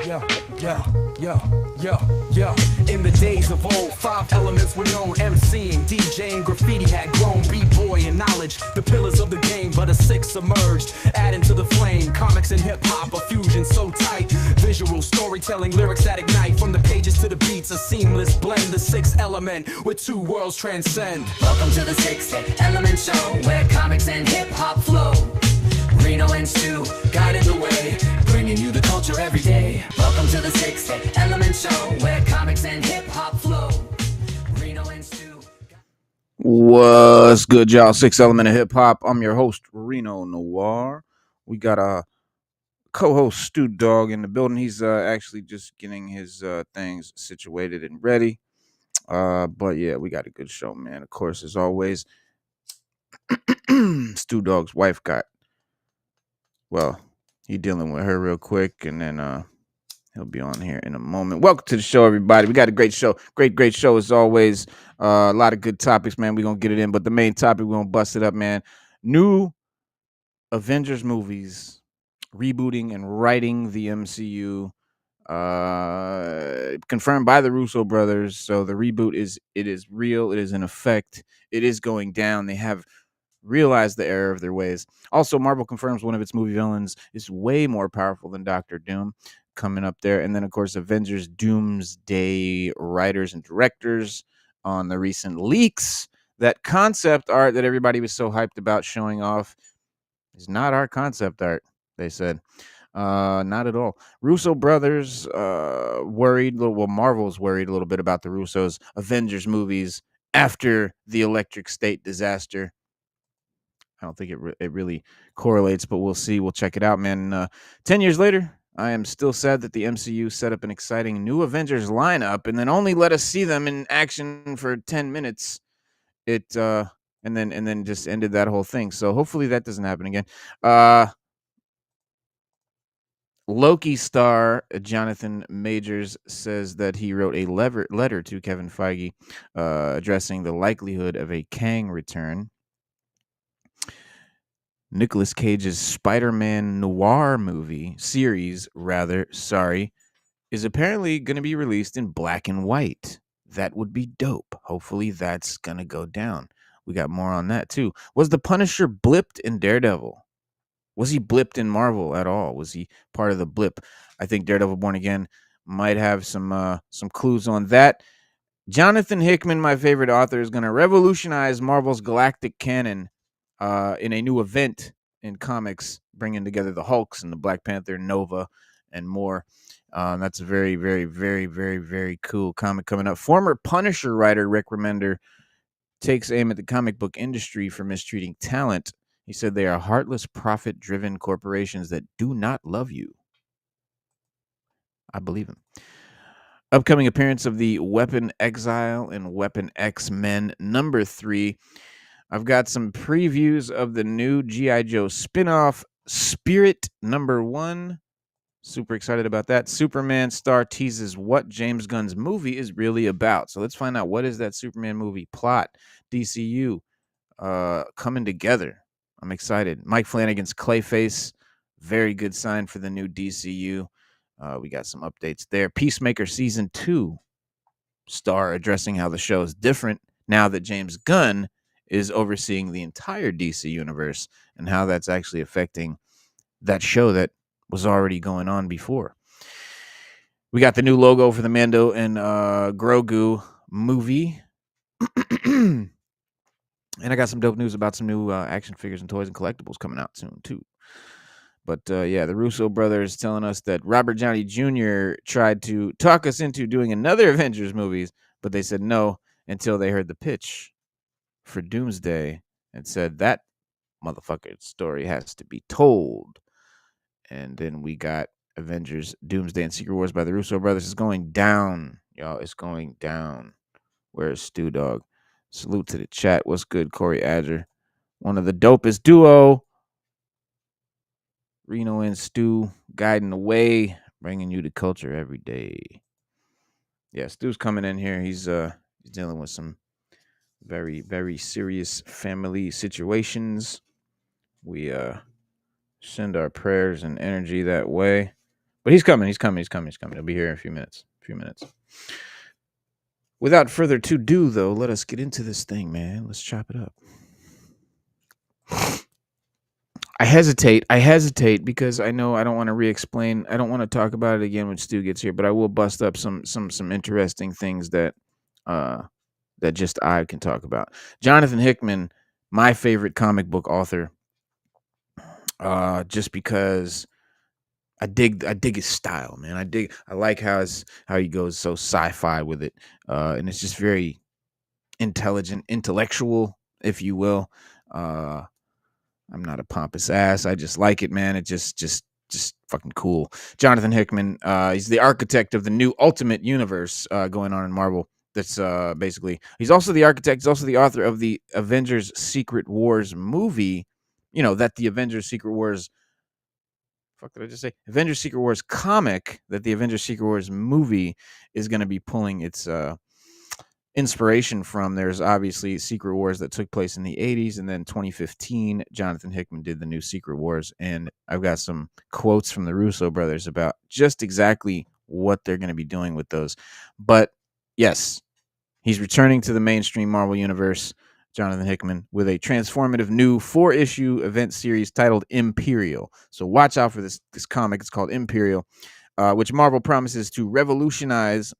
Yeah. In the days of old, 5 elements were known: MCing, DJing, graffiti had grown, B-boy and knowledge, the pillars of the game, but a 6th emerged, adding to the flame. Comics and hip-hop, a fusion so tight, visual storytelling, lyrics that ignite, from the pages to the beats, a seamless blend. The 6th element, where 2 worlds transcend. Welcome to the 6th Element Show, where comics and hip-hop flow. Reno and Stu guiding the way, bringing you the culture every day. Welcome to the 6th Element Show, where comics and hip-hop flow. Reno and Stu. What's good, y'all? 6th Element of Hip Hop. I'm your host, Reno Noir. We got a co-host, Stu Dog, in the building. He's actually just getting his things situated and ready. But yeah, we got a good show, man. Of course, as always, Stu Dog's wife he dealing with her real quick, and then he'll be on here in a moment. Welcome to the show, everybody. We got a great show. Great show as always. A lot of good topics, man. We're going to get it in, but the main topic, we're going to bust it up, man. New Avengers movies, rebooting and writing the MCU, confirmed by the Russo brothers. So the reboot is real. It is in effect. It is going down. They have realized the error of their ways. Also, Marvel confirms one of its movie villains is way more powerful than Doctor Doom, coming up there. And then, of course, Avengers Doomsday writers and directors on the recent leaks. That concept art that everybody was so hyped about showing off is not our concept art, they said. Not at all. Russo brothers worried. Well, Marvel's worried a little bit about the Russos' Avengers movies after the Electric State disaster. I don't think it really correlates, but we'll see. We'll check it out, man. 10 years later, I am still sad that the MCU set up an exciting new Avengers lineup and then only let us see them in action for 10 minutes. And then just ended that whole thing. So hopefully that doesn't happen again. Loki star Jonathan Majors says that he wrote a letter to Kevin Feige addressing the likelihood of a Kang return. Nicolas Cage's Spider-Man noir series, is apparently going to be released in black and white. That would be dope. Hopefully that's going to go down. We got more on that too. Was the Punisher blipped in Daredevil? Was he blipped in Marvel at all? Was he part of the blip? I think Daredevil Born Again might have some clues on that. Jonathan Hickman, my favorite author, is going to revolutionize Marvel's galactic canon in a new event in comics, bringing together the Hulks and the Black Panther, Nova, and more. That's a very, very, very, very, very cool comic coming up. Former Punisher writer Rick Remender takes aim at the comic book industry for mistreating talent. He said they are heartless, profit-driven corporations that do not love you. I believe him. Upcoming appearance of the Weapon Exile and Weapon X-Men #3. I've got some previews of the new G.I. Joe spinoff, Spirit #1. Super excited about that. Superman star teases what James Gunn's movie is really about. So let's find out, what is that Superman movie plot? DCU coming together. I'm excited. Mike Flanagan's Clayface, very good sign for the new DCU. We got some updates there. Peacemaker Season 2 star addressing how the show is different now that James Gunn is overseeing the entire DC universe and how that's actually affecting that show that was already going on before. We got the new logo for the Mando and Grogu movie. And I got some dope news about some new action figures and toys and collectibles coming out soon, too. But, the Russo brothers telling us that Robert Downey Jr. tried to talk us into doing another Avengers movies, but they said no until they heard the pitch for Doomsday and said that motherfucker's story has to be told. And then we got Avengers Doomsday and Secret Wars by the Russo brothers. It's going down, y'all. It's going down. Where's Stu Dog? Salute to the chat. What's good, Corey Adger? One of the dopest duo. Reno and Stu guiding the way, bringing you the culture every day. Yeah, Stu's coming in here. He's dealing with some very, very serious family situations. We send our prayers and energy that way. But he's coming. He's coming. He'll be here in a few minutes. Without further to do, though, let us get into this thing, man. Let's chop it up. I hesitate because I know I don't want to re-explain. I don't want to talk about it again when Stu gets here, but I will bust up some interesting things that just I can talk about. Jonathan Hickman, my favorite comic book author, just because I dig his style, man. I like how he goes so sci-fi with it, and it's just very intelligent, intellectual, if you will. I'm not a pompous ass. I just like it, man. It just fucking cool. Jonathan Hickman, he's the architect of the new Ultimate Universe going on in Marvel. That's basically, he's also the architect. He's also the author of the Avengers Secret Wars movie. You know, that the Avengers Secret Wars, fuck did I just say? Avengers Secret Wars comic, that the Avengers Secret Wars movie is going to be pulling its inspiration from. There's obviously Secret Wars that took place in the 80s, and then 2015 Jonathan Hickman did the new Secret Wars, and I've got some quotes from the Russo brothers about just exactly what they're going to be doing with those. But yes, he's returning to the mainstream Marvel universe, Jonathan Hickman, with a transformative new 4-issue event series titled Imperial. So watch out for this comic. It's called Imperial, which Marvel promises to revolutionize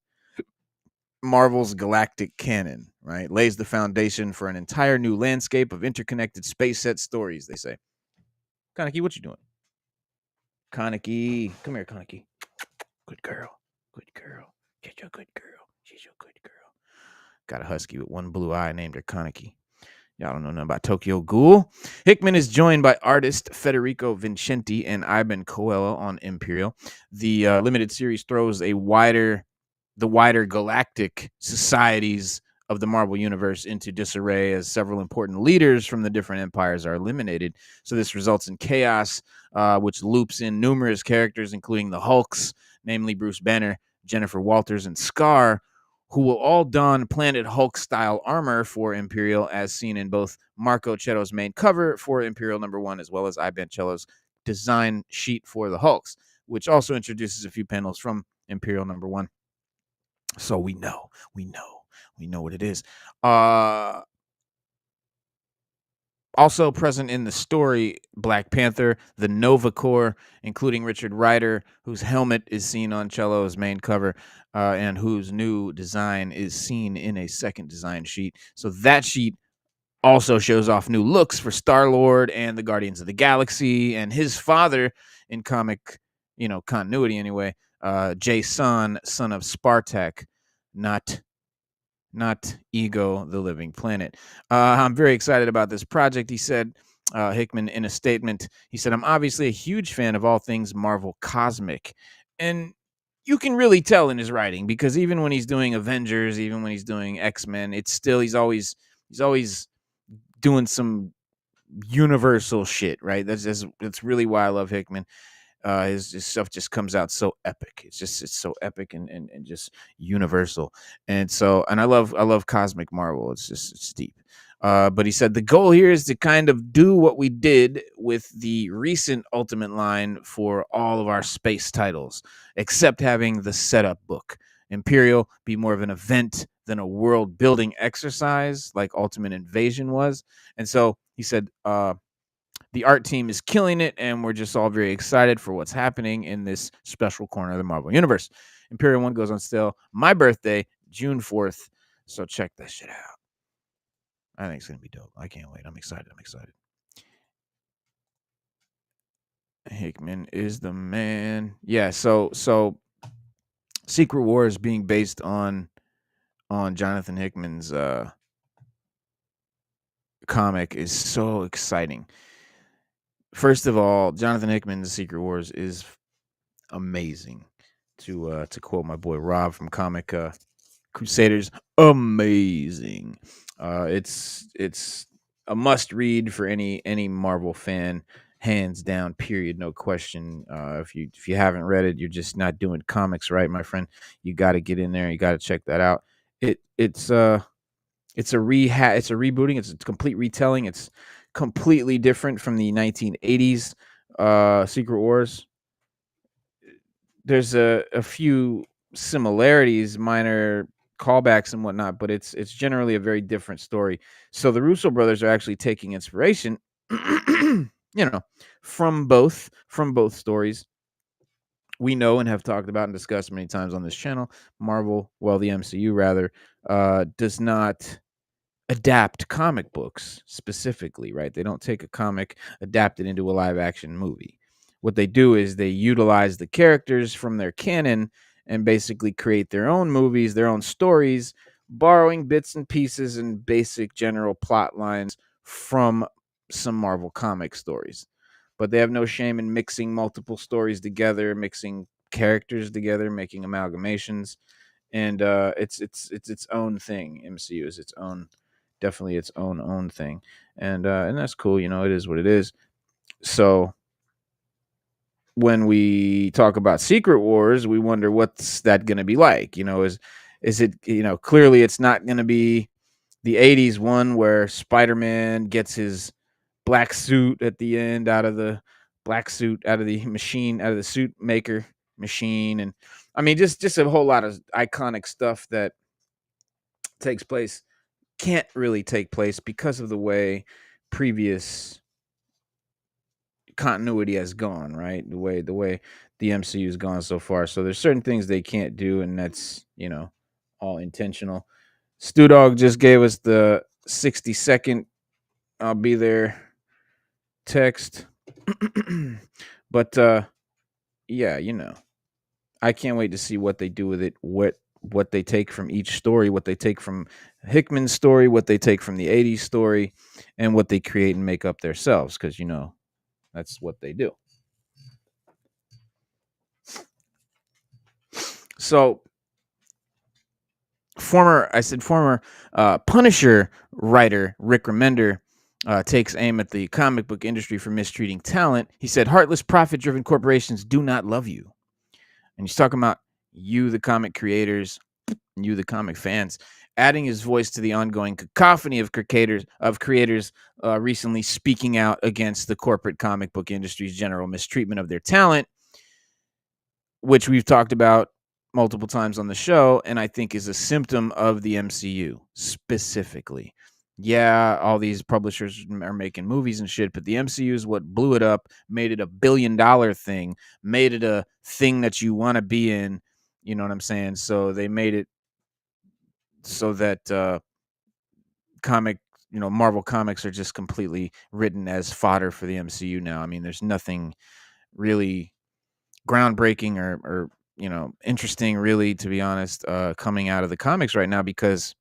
Marvel's galactic canon, right? Lays the foundation for an entire new landscape of interconnected space set stories, they say. Kaneki, what you doing? Kaneki, come here, Kaneki. Good girl. She's your good girl. Got a husky with one blue eye named her Kaneki. Y'all don't know nothing about Tokyo Ghoul. Hickman is joined by artist Federico Vincenti and Ivan Coelho on Imperial. The limited series throws the wider galactic societies of the Marvel Universe into disarray as several important leaders from the different empires are eliminated. So this results in chaos, which loops in numerous characters, including the Hulks, namely Bruce Banner, Jennifer Walters, and Scar, who will all don Planet Hulk-style armor for Imperial, as seen in both Marco Cetto's main cover for Imperial #1, as well as Ivan Cello's design sheet for the Hulks, which also introduces a few panels from Imperial #1. So we know what it is. Also present in the story, Black Panther, the Nova Corps, including Richard Rider, whose helmet is seen on Cello's main cover, and whose new design is seen in a second design sheet. So that sheet also shows off new looks for Star-Lord and the Guardians of the Galaxy, and his father in comic, continuity anyway, Jason, son of Spartak, not Ego, the Living Planet. I'm very excited about this project, he said. Hickman, in a statement, he said, "I'm obviously a huge fan of all things Marvel Cosmic." And you can really tell in his writing, because even when he's doing Avengers, even when he's doing X-Men, it's still, he's always doing some universal shit, right? That's really why I love Hickman. His stuff just comes out so epic. It's so epic and just universal. And I love cosmic Marvel. It's deep. But he said the goal here is to kind of do what we did with the recent Ultimate line for all of our space titles, except having the setup book. Imperial be more of an event than a world building exercise like Ultimate Invasion was. And so he said, the art team is killing it, and we're just all very excited for what's happening in this special corner of the Marvel Universe. Imperial 1 goes on sale my birthday, June 4th, so check that shit out. I think it's going to be dope. I can't wait. I'm excited. Hickman is the man. Yeah, so Secret Wars being based on Jonathan Hickman's comic is so exciting. First of all, Jonathan Hickman's Secret Wars is amazing. To quote my boy Rob from Comic Crusaders, amazing. It's a must read for any Marvel fan, hands down. Period, no question. If you haven't read it, you're just not doing comics right, my friend. You got to get in there. You got to check that out. It's a rebooting. It's a complete retelling. It's completely different from the 1980s Secret Wars. there's a few similarities, minor callbacks and whatnot, but it's generally a very different story. So the Russo brothers are actually taking inspiration, you know, from both stories. We know and have talked about and discussed many times on this channel. Marvel, well, the MCU rather, does not adapt comic books specifically, right? They don't take a comic, adapt it into a live action movie. What they do is they utilize the characters from their canon and basically create their own movies, their own stories, borrowing bits and pieces and basic general plot lines from some Marvel comic stories. But they have no shame in mixing multiple stories together, mixing characters together, making amalgamations, and it's its own thing. MCU is its own, definitely its own thing, and that's cool. It is what it is. So when we talk about Secret Wars, we wonder what's that going to be like. Is it, clearly it's not going to be the 80s one where Spider-Man gets his black suit at the end out of the black suit out of the machine, out of the suit maker machine. And I mean, just a whole lot of iconic stuff that takes place can't really take place because of the way previous continuity has gone, right? The way the MCU has gone so far. So there's certain things they can't do, and that's all intentional. Stu Dog just gave us the 60-second "I'll be there" text, but yeah, I can't wait to see what they do with it. What they take from each story, what they take from Hickman's story, what they take from the 80s story, and what they create and make up themselves, because that's what they do. So former Punisher writer Rick Remender takes aim at the comic book industry for mistreating talent. He said, "Heartless, profit-driven corporations do not love you." And he's talking about you, the comic creators, you, the comic fans, adding his voice to the ongoing cacophony of creators recently speaking out against the corporate comic book industry's general mistreatment of their talent, which we've talked about multiple times on the show, and I think is a symptom of the MCU specifically. Yeah, all these publishers are making movies and shit, but the MCU is what blew it up, made it a billion-dollar thing, made it a thing that you want to be in. You know what I'm saying? So they made it so that comic, Marvel comics are just completely written as fodder for the MCU now. I mean, there's nothing really groundbreaking or interesting, really, to be honest, coming out of the comics right now, because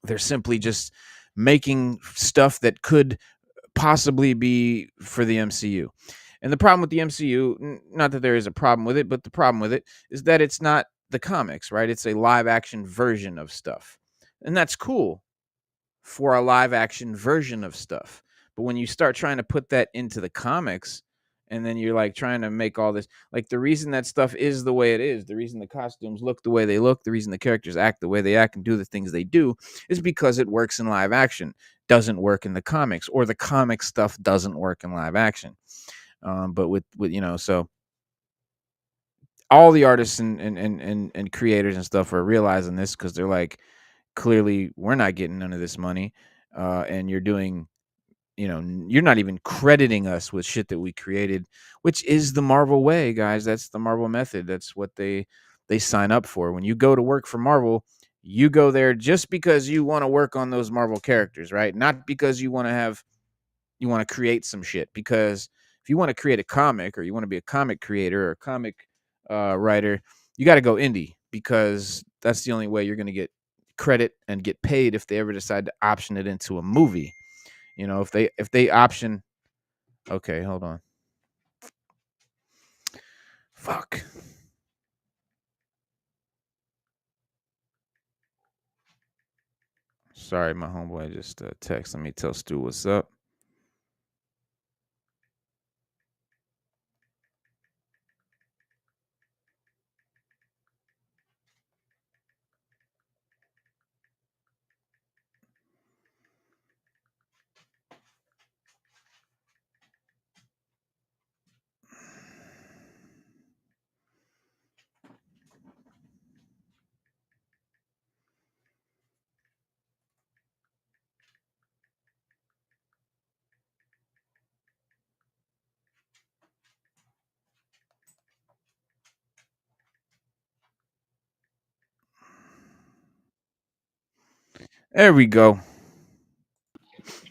they're simply just making stuff that could possibly be for the MCU. And the problem with the MCU, not that there is a problem with it, but the problem with it is that it's not the comics, right? It's a live action version of stuff. And that's cool for a live action version of stuff. But when you start trying to put that into the comics, and then you're like trying to make all this, like, the reason that stuff is the way it is, the reason the costumes look the way they look, the reason the characters act the way they act and do the things they do, is because it works in live action. Doesn't work in the comics, or the comic stuff doesn't work in live action. But with so all the artists and creators and stuff are realizing this, because they're like, clearly we're not getting none of this money, and you're doing, you're not even crediting us with shit that we created, which is the Marvel way, guys. That's the Marvel method. That's what they sign up for. When you go to work for Marvel, you go there just because you want to work on those Marvel characters, right? Not because you want to create some shit. Because if you want to create a comic, or you want to be a comic creator or a comic writer, you got to go indie, because that's the only way you're going to get credit and get paid if they ever decide to option it into a movie. If they option, okay, hold on. Fuck. Sorry, my homeboy just texted me. Tell Stu what's up. There we go.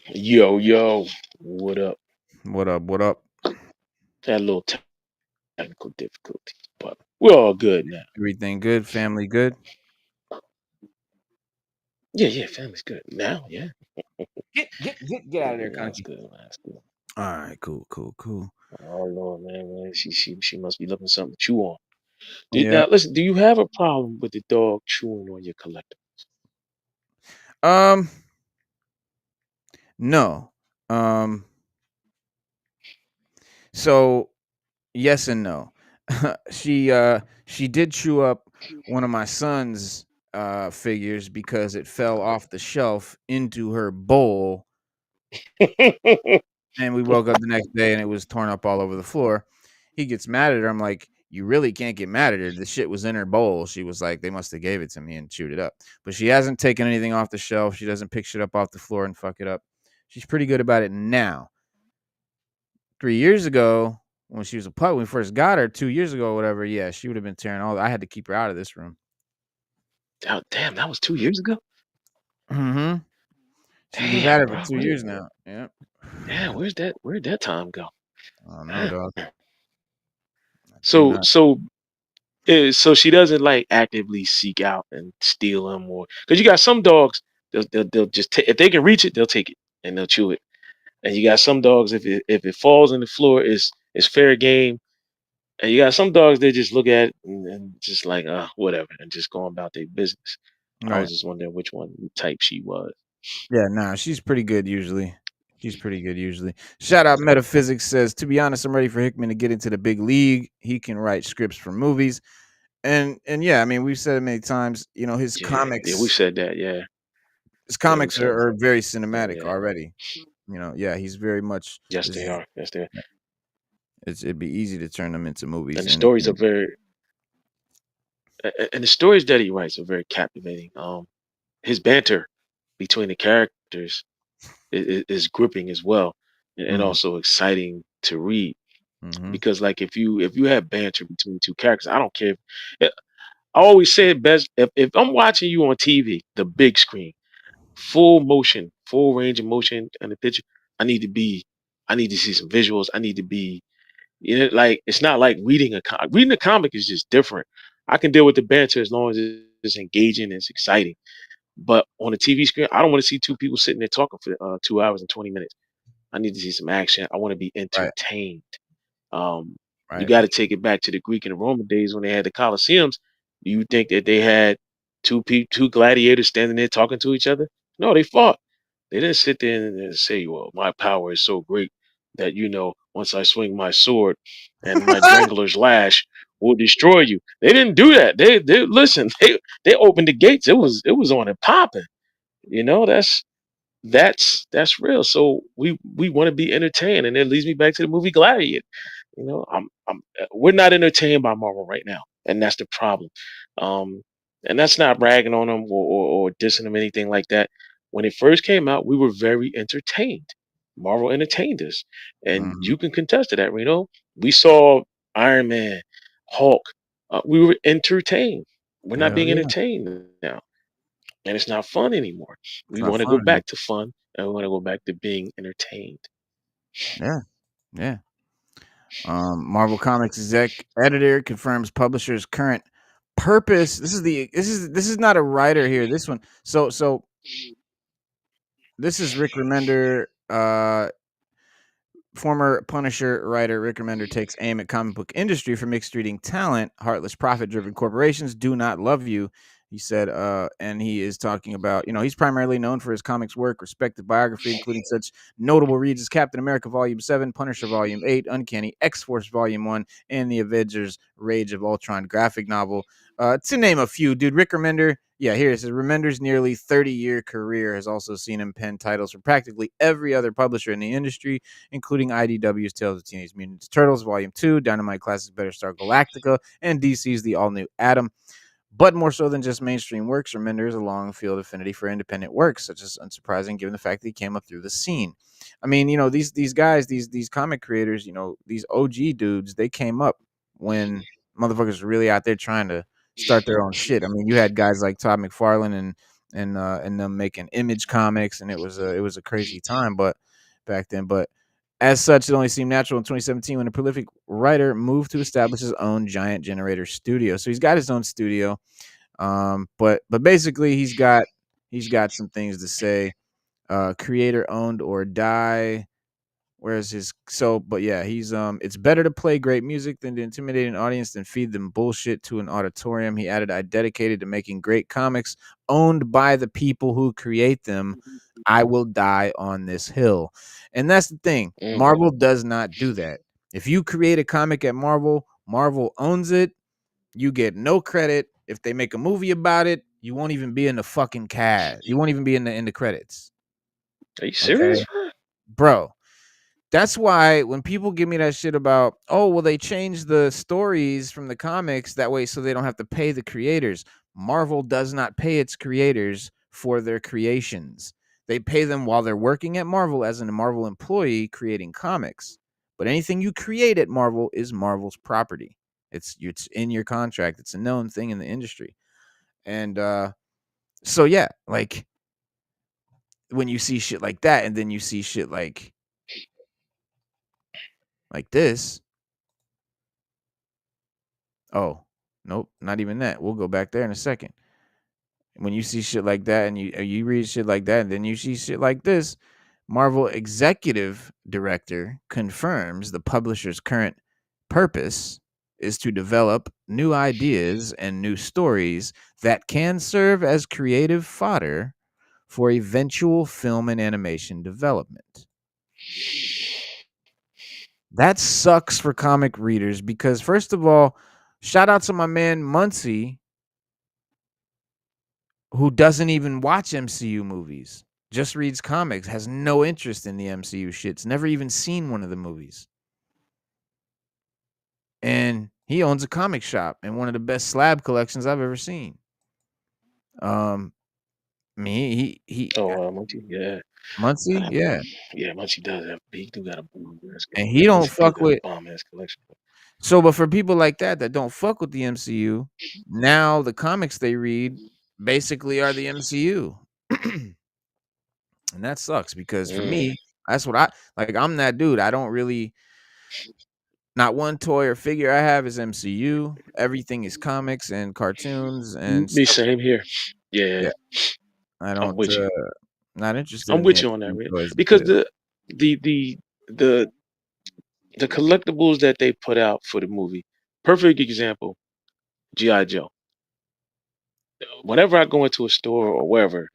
Yo, yo, what up? What up? What up? Had a little technical difficulties, but we're all good now. Everything good? Family good? Yeah, yeah, family's good now. Yeah, Get out of there, yeah, that's Conky. good. That's good. All right, cool, cool, cool. Oh Lord, man, she must be looking something to chew on. Yeah. Now listen, do you have a problem with the dog chewing on your collector? Um. No. Um. So yes and no. She did chew up one of my son's figures because it fell off the shelf into her bowl, and we woke up the next day and it was torn up all over the floor. He gets mad at her. I'm like, you really can't get mad at her. The shit was in her bowl. She was like, they must have gave it to me and chewed it up. But she hasn't taken anything off the shelf. She doesn't pick shit up off the floor and fuck it up. She's pretty good about it now. 3 years ago, when she was a pup, when we first got her, 2 years ago, or whatever, yeah, she would have been tearing all. I had to keep her out of this room. Oh, damn, that was 2 years ago. Mm-hmm. We've had Damn, her for bro. 2 years now. Yeah. Yeah, where'd that time go? I don't know, dog. I do So not. so so she doesn't like actively seek out and steal them, or because you got some dogs, they'll just if they can reach it, they'll take it and they'll chew it. And you got some dogs, if it falls on the floor, it's fair game. And you got some dogs, they just look at it and just like whatever, and just go about their business. I Right. was just wondering which one type she was. Yeah, nah, she's pretty good usually. She's pretty good usually. Shout out Metaphysics says, to be honest, I'm ready for Hickman to get into the big league. He can write scripts for movies. And yeah, I mean, we've said it many times, his Yeah, yeah, we comics said that. Yeah, his yeah, we comics said are very that. cinematic Yeah, already. Yeah, he's very much yes, this they is are. Yes, they are. it'd be easy to turn them into movies And the stories are and very, and the stories that he writes are very captivating. His banter between the characters is gripping as well, and mm, also exciting to read. mhm, Because like if you have banter between two characters, I don't care. I always say it best if I'm watching you on TV, the big screen, full motion, full range of motion and the picture. I need to be, I need to see some visuals. I need to be, like it's not like reading a comic is just different. I can deal with the banter as long as it's engaging and it's exciting. But on a TV screen, I don't want to see two people sitting there talking for 2 hours and 20 minutes. I need to see some action. I want to be right, entertained. Um, you right. got to take it back to the Greek and the Roman days when they had the Colosseums. Do you think that they had two gladiators standing there talking to each other? No, they fought. They didn't sit there and say, "Well, my power is so great that once I swing my sword and my Drangler's lash will destroy you." They didn't do that. They listen. They opened the gates. It was on and popping. That's real. So we want to be entertained, and it leads me back to the movie Gladiator. We're not entertained by Marvel right now, and that's the problem. Um, and that's not bragging on them or dissing them, anything like that. When it first came out, we were very entertained. Marvel entertained us, and Mhm. you can contest to that. We saw Iron Man, Hulk. We were entertained. We're not Hell being yeah. entertained now, and it's not fun anymore. It's We not want to go fun anymore. back to fun, and we want to go back to being entertained. Yeah, yeah. Marvel Comics exec editor confirms publisher's current purpose. This is not a writer here. This one. So this is Rick Remender. Former Punisher writer Rick Remender takes aim at comic book industry for mistreating talent. Heartless, profit-driven corporations do not love you, he said. And he is talking about, he's primarily known for his comics work, respected biography, including such notable reads as Captain America Volume 7, Punisher Volume 8, Uncanny X-Force Volume 1, and the Avengers Rage of Ultron graphic novel. To name a few, dude, Rick Remender, yeah, here it says Remender's nearly 30-year career has also seen him pen titles for practically every other publisher in the industry, including IDW's Tales of Teenage Mutant Ninja Turtles Volume 2, Dynamite Classics Battlestar Galactica, and DC's The All-New Atom. But more so than just mainstream works, Remender has a long field affinity for independent works, such as unsurprising given the fact that he came up through the scene. I mean, these guys, these comic creators, these OG dudes, they came up when motherfuckers were really out there trying to start their own shit. I mean, you had guys like Todd McFarlane and them making Image Comics, and it was a crazy time, but back then. But as such, it only seemed natural in 2017 when a prolific writer moved to establish his own giant generator studio. So he's got his own studio, but basically he's got some things to say. Creator owned or die. Where's his but yeah, he's it's better to play great music than to intimidate an audience than feed them bullshit to an auditorium. He added, I dedicated to making great comics owned by the people who create them. I will die on this hill. And that's the thing. Mm. Marvel does not do that. If you create a comic at Marvel, Marvel owns it. You get no credit. If they make a movie about it, you won't even be in the fucking cast. You won't even be in the credits. Are you Okay, serious, bro? bro. That's why when people give me that shit about, oh, well, they changed the stories from the comics that way so they don't have to pay the creators. Marvel does not pay its creators for their creations. They pay them while they're working at Marvel as a Marvel employee creating comics. But anything you create at Marvel is Marvel's property. It's in your contract. It's a known thing in the industry. And so yeah, like when you see shit like that, and then you see shit like this. Oh, nope, not even that. We'll go back there in a second. When you see shit like that, and you read shit like that, and then you see shit like this, Marvel executive director confirms the publisher's current purpose is to develop new ideas and new stories that can serve as creative fodder for eventual film and animation development. That sucks for comic readers because, first of all, shout out to my man Muncie, who doesn't even watch MCU movies, just reads comics, has no interest in the MCU shits, never even seen one of the movies. And he owns a comic shop and one of the best slab collections I've ever seen. I mean, he Muncie, yeah. Muncie, yeah. Yeah, Muncie does have. He do got a bomb ass. And he don't Muncie do fuck got a with. bomb ass collection. So, but for people like that don't fuck with the MCU, now the comics they read basically are the MCU. And that sucks because for me, that's what I like. I'm that dude. I don't really, not one toy or figure I have is MCU. Everything is comics and cartoons and Me stuff. same here. Yeah, Yeah, I I'm don't. with you. Not interested I'm in the with you on that, MCU man. toys Because because the the the the collectibles that they put out for the movie. Perfect example, G.I. Joe. Whenever I go into a store or wherever,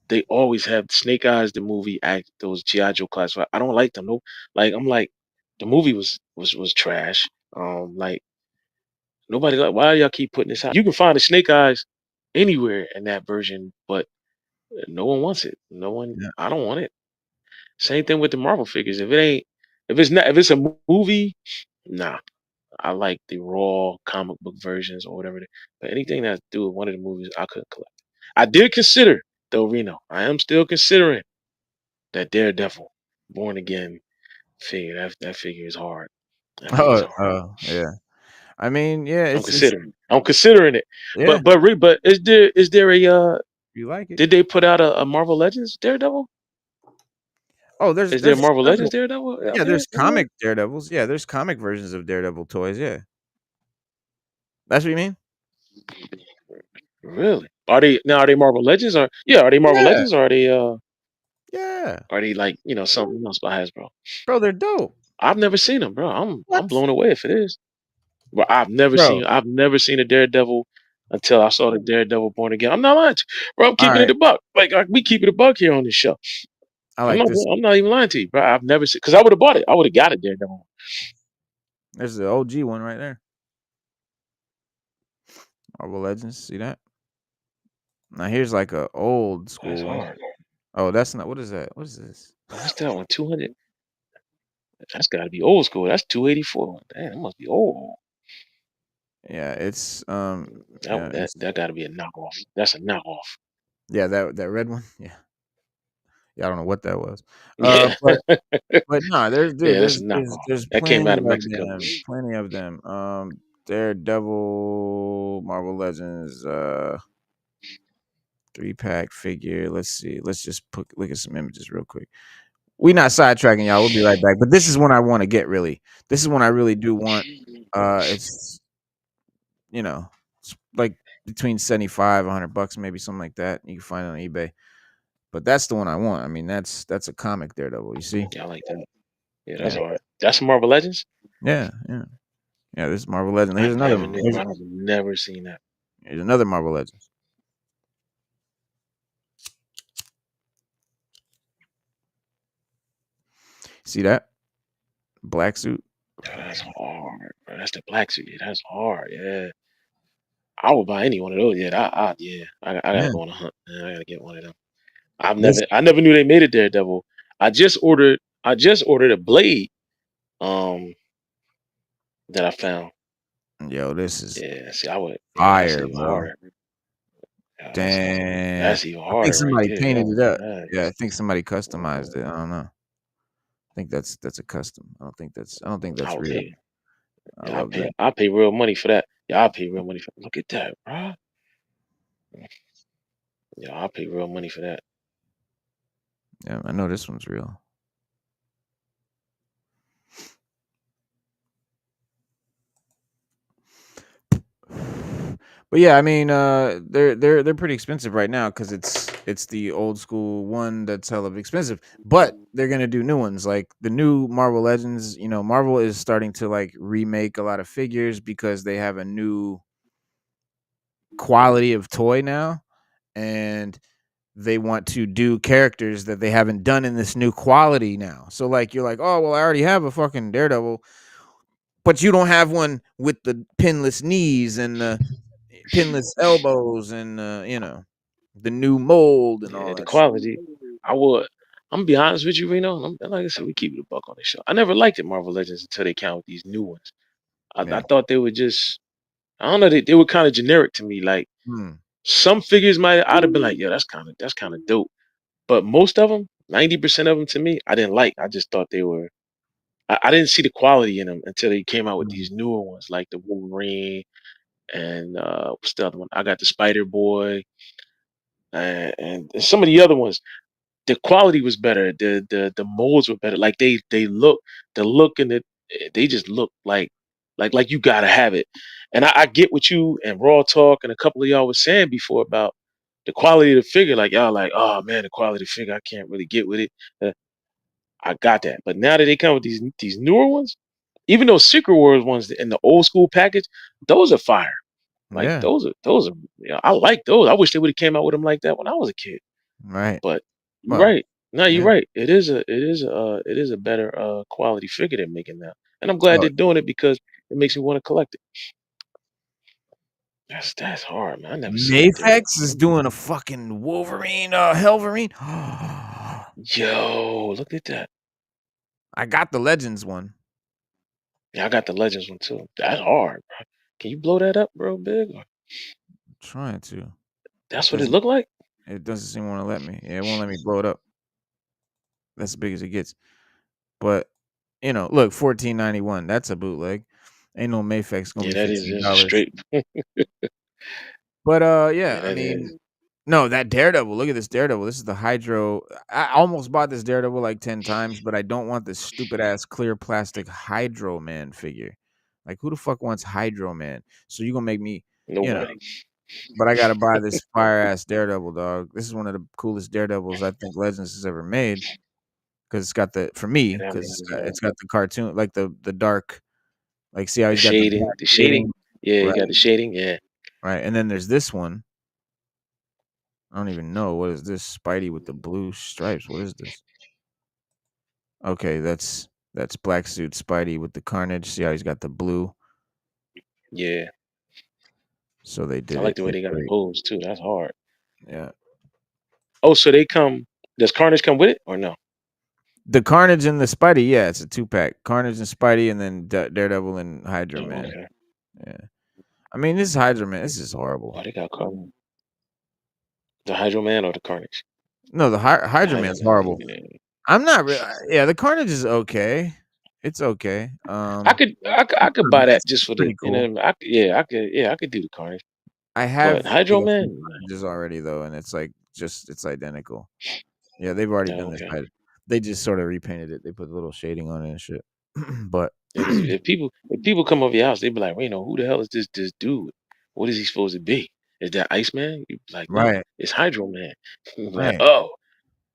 they always have Snake Eyes, the movie act, those G.I. Joe classified. I don't like them. No, like I'm like, the movie was trash. Like nobody like, why y'all keep putting this out? You can find the Snake Eyes anywhere in that version, but no one wants it. No one. yeah. I don't want it. Same thing with the Marvel figures. If it's a movie, nah. I like the raw comic book versions or whatever. But anything that do with one of the movies, I couldn't collect. I did consider though, Reno. I am still considering that Daredevil, Born Again figure. That figure is hard. That figure is hard. Yeah. I mean, yeah, it's I'm considering it. yeah. But is there a You like it? did they put out a Marvel Legends Daredevil? Oh, there's Is there there's Marvel Legends several. Daredevil out Yeah, there there's anywhere? comic Daredevils. Yeah, there's comic versions of Daredevil toys. Yeah, that's what you mean. Really? Are they Marvel Legends or are they Marvel Yeah, Legends or yeah, are they like, something else by Hasbro? bro, they're dope. I've never seen them, bro. I'm What, blown away if it is. But bro? I've never seen a Daredevil until I saw the Daredevil Born Again. I'm not lying to you, bro. I'm All keeping it right, a buck. Like we keep it a buck here on this show. I like this. I'm not even lying to you, bro. I've never seen because I would have bought it. I would have got a Daredevil. There's the OG one right there. Marvel Legends. See that? Now here's like a old That's school one. hard. Oh, that's not. What is that? What is this? What's that one? 200. That's got to be old school. That's 284. Damn, that must be old. Yeah, it's yeah, That got to be a knockoff. That's a knockoff. yeah, that red one. Yeah, yeah, I don't know what that was. Yeah, But no, there's dude, yeah, that's a knockoff. there's That came out plenty of of Mexico. them, plenty of them. Daredevil, Marvel Legends. 3-pack figure. Let's see. Let's just look at some images real quick. We not sidetracking y'all. We'll be right back. But this is one I want to get really. This is one I really do want. It's it's like between 75, $100, maybe something like that. You can find it on eBay. But that's the one I want. I mean, that's a comic Daredevil. You see? Yeah, I like that. Yeah, that's Yeah, hard. That's Marvel Legends. yeah, yeah. Yeah, this is Marvel Legend. I Here's another never one. knew. I've never seen that. Here's another Marvel Legends. See that black suit? Oh, that's hard, bro. That's the black suit. Yeah, that's hard. Yeah, I would buy any one of those. Yeah, I gotta Yeah. go on a hunt. Man. I gotta get one of them. This I never knew they made a Daredevil. I just ordered a blade. Um, that I found. Yo, this is Yeah, see, I would. Yeah, that's fire, even bro. harder. Yeah, Damn. that's even I think harder right somebody there. painted That it was up. Yeah, I nice. think somebody customized it. I don't know. I think that's a custom. I don't think I that's would real. pay. I Yeah, love that. I pay real money for that. Yeah, I pay real money for. Look at that, bro. Yeah, I pay real money for that. Yeah, I know this one's real. But yeah, I mean, they're pretty expensive right now because it's the old school one that's hella expensive. But they're gonna do new ones like the new Marvel Legends. You know, Marvel is starting to like remake a lot of figures because they have a new quality of toy now, and they want to do characters that they haven't done in this new quality now. So like you're like, oh well, I already have a fucking Daredevil, but you don't have one with the pinless knees and the pinless elbows and the new mold and Yeah, all the that shit. quality. I would. I'm gonna be honest with you, Reno. Like I said, we keep it a buck on the show. I never liked it, Marvel Legends, until they came out with these new ones. I Yeah. thought they were just. I don't know. They were kind of generic to me. Like Hmm. some figures I'd have been like, yeah, that's kind of dope. But most of them, 90% of them to me, I didn't like. I just thought they were. I didn't see the quality in them until they came out with Hmm. these newer ones, like the Wolverine and what's the other one? I got the Spider Boy and some of the other ones. The quality was better. The molds were better. Like they look the look and they just look like you gotta have it. And I get what you and Raw Talk and a couple of y'all was saying before about the quality of the figure. Like y'all like, oh man, the quality of the figure, I can't really get with it. Uh, I got that. But now that they come with these newer ones, even those Secret Wars ones in the old school package, those are fire. Like Yeah. those are I like those. I wish they would have came out with them like that when I was a kid. Right. But you're Well. right. No, you're Yeah. right. It is a better quality figure they're making now. And I'm glad Oh, they're doing it because it makes me want to collect it. That's hard, man. I never seen a Mafex Daredevil. is doing a fucking Wolverine, Helverine. Yo, look at that. I got the Legends one. Yeah, I got the Legends one too. That's hard, bro. Can you blow that up, bro, big? Or I'm trying to. that's what it Doesn't looked like? it doesn't seem to want to let me. Yeah, it won't let me blow it up. That's as big as it gets. But look, 14.91. That's a bootleg. Ain't no Mafex gonna Yeah, be that is just $15. straight. But Yeah, yeah, I that is. mean, no, that Daredevil. Look at this Daredevil. This is the Hydro. I almost bought this Daredevil like 10 times, but I don't want this stupid ass clear plastic Hydro Man figure. Like, who the fuck wants Hydro Man? So you gonna make me, you know. Nobody. But I gotta buy this fire ass Daredevil, dog. This is one of the coolest Daredevils I think Legends has ever made. Because it's got the for me, Yeah, that because man is hard. it's got the cartoon, like the dark, like see how The he's got the shading. black The shading. shading, Yeah, you right? got the shading. Yeah. Right. And then there's this one. I don't even know what is this Spidey with the blue stripes. What is this? Okay, that's black suit Spidey with the Carnage. See how he's got the blue. Yeah. So they I did like it. the way It's they got the great. moves too. That's hard. Yeah. Oh, so they come. Does Carnage come with it or no? The Carnage and the Spidey, yeah, it's a 2-pack. Carnage and Spidey, and then Daredevil and Hydra Oh, Man. okay. Yeah. I mean, this Hydra Man, this is horrible. Oh, they got Carnage. The Hydro Man or the Carnage? No, the The Hydra Hydro Man's Man. horrible. Yeah. I'm not really. Yeah, the Carnage is okay. It's okay. I could buy that just for the Pretty cool. I could do the Carnage. I have But Hydro like a few Man, images already though, and it's like just it's identical. Yeah, they've already no, done this. okay. They just sort of repainted it. They put a little shading on it and shit. But Because if people come over your house, they be like, wait, no, who the hell is this dude? What is he supposed to be? Is that Iceman? You be like, no, right, it's Hydro Man. You be like, right. oh.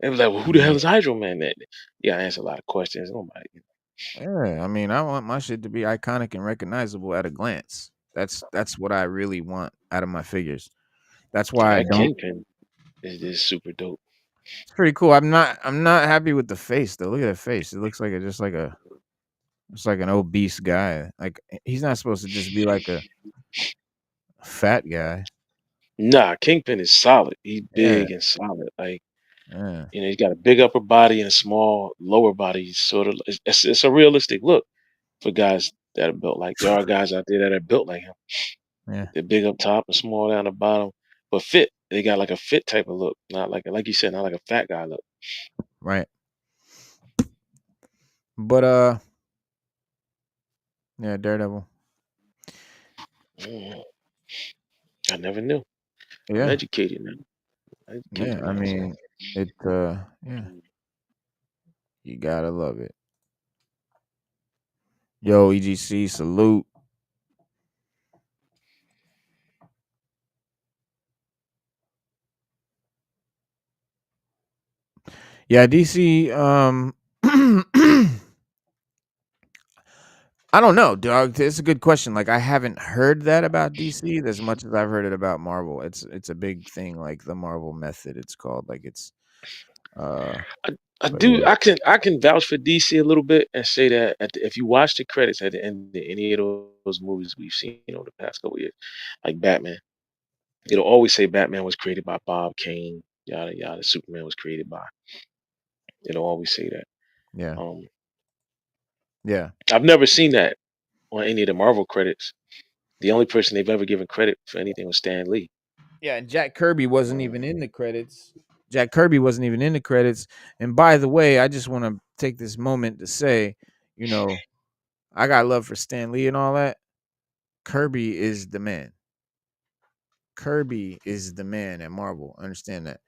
They be like, well, who the hell Yeah. is Hydro Man then? Yeah, I answer a lot of questions. Nobody. Yeah, I mean, I want my shit to be iconic and recognizable at a glance. That's what I really want out of my figures. That's Yeah, why I that don't. Kingpin is super dope. It's pretty cool. I'm not happy with the face though. Look at the face. It looks like just like a it's like an obese guy. Like he's not supposed to just be like a fat guy. Nah, Kingpin is solid. He's Yeah, big and solid. Like, yeah, he's got a big upper body and a small lower body. He's sort of, it's a realistic look for guys that are built like, there are guys out there that are built like him. yeah. They're big up top and small down the bottom, but fit. They got like a fit type of look, not like you said, not like a fat guy look. Right. But yeah, Daredevil. Mm, I never knew. I'm Yeah, educated now. yeah. Educated I myself. mean, yeah. You gotta love it. Yo, EGC, salute. Yeah, DC. I don't know, dog. It's a good question. Like I haven't heard that about DC as much as I've heard it about Marvel. It's a big thing, like the Marvel method. It's called like it's uh. I But yeah, do. I can vouch for DC a little bit and say that if you watch the credits at the end of any of those movies we've seen over the past couple years, like Batman, it'll always say Batman was created by Bob Kane. Yada yada. Superman was created by. It'll always say that. yeah, Um, yeah, I've never seen that on any of the Marvel credits. The only person they've ever given credit for anything was Stan Lee. yeah. And Jack Kirby wasn't Uh, even in the credits. Jack Kirby wasn't even in the credits. And by the way, I just want to take this moment to say, you know, I got love for Stan Lee and all that. Kirby is the man. Kirby is the man at Marvel. Understand that.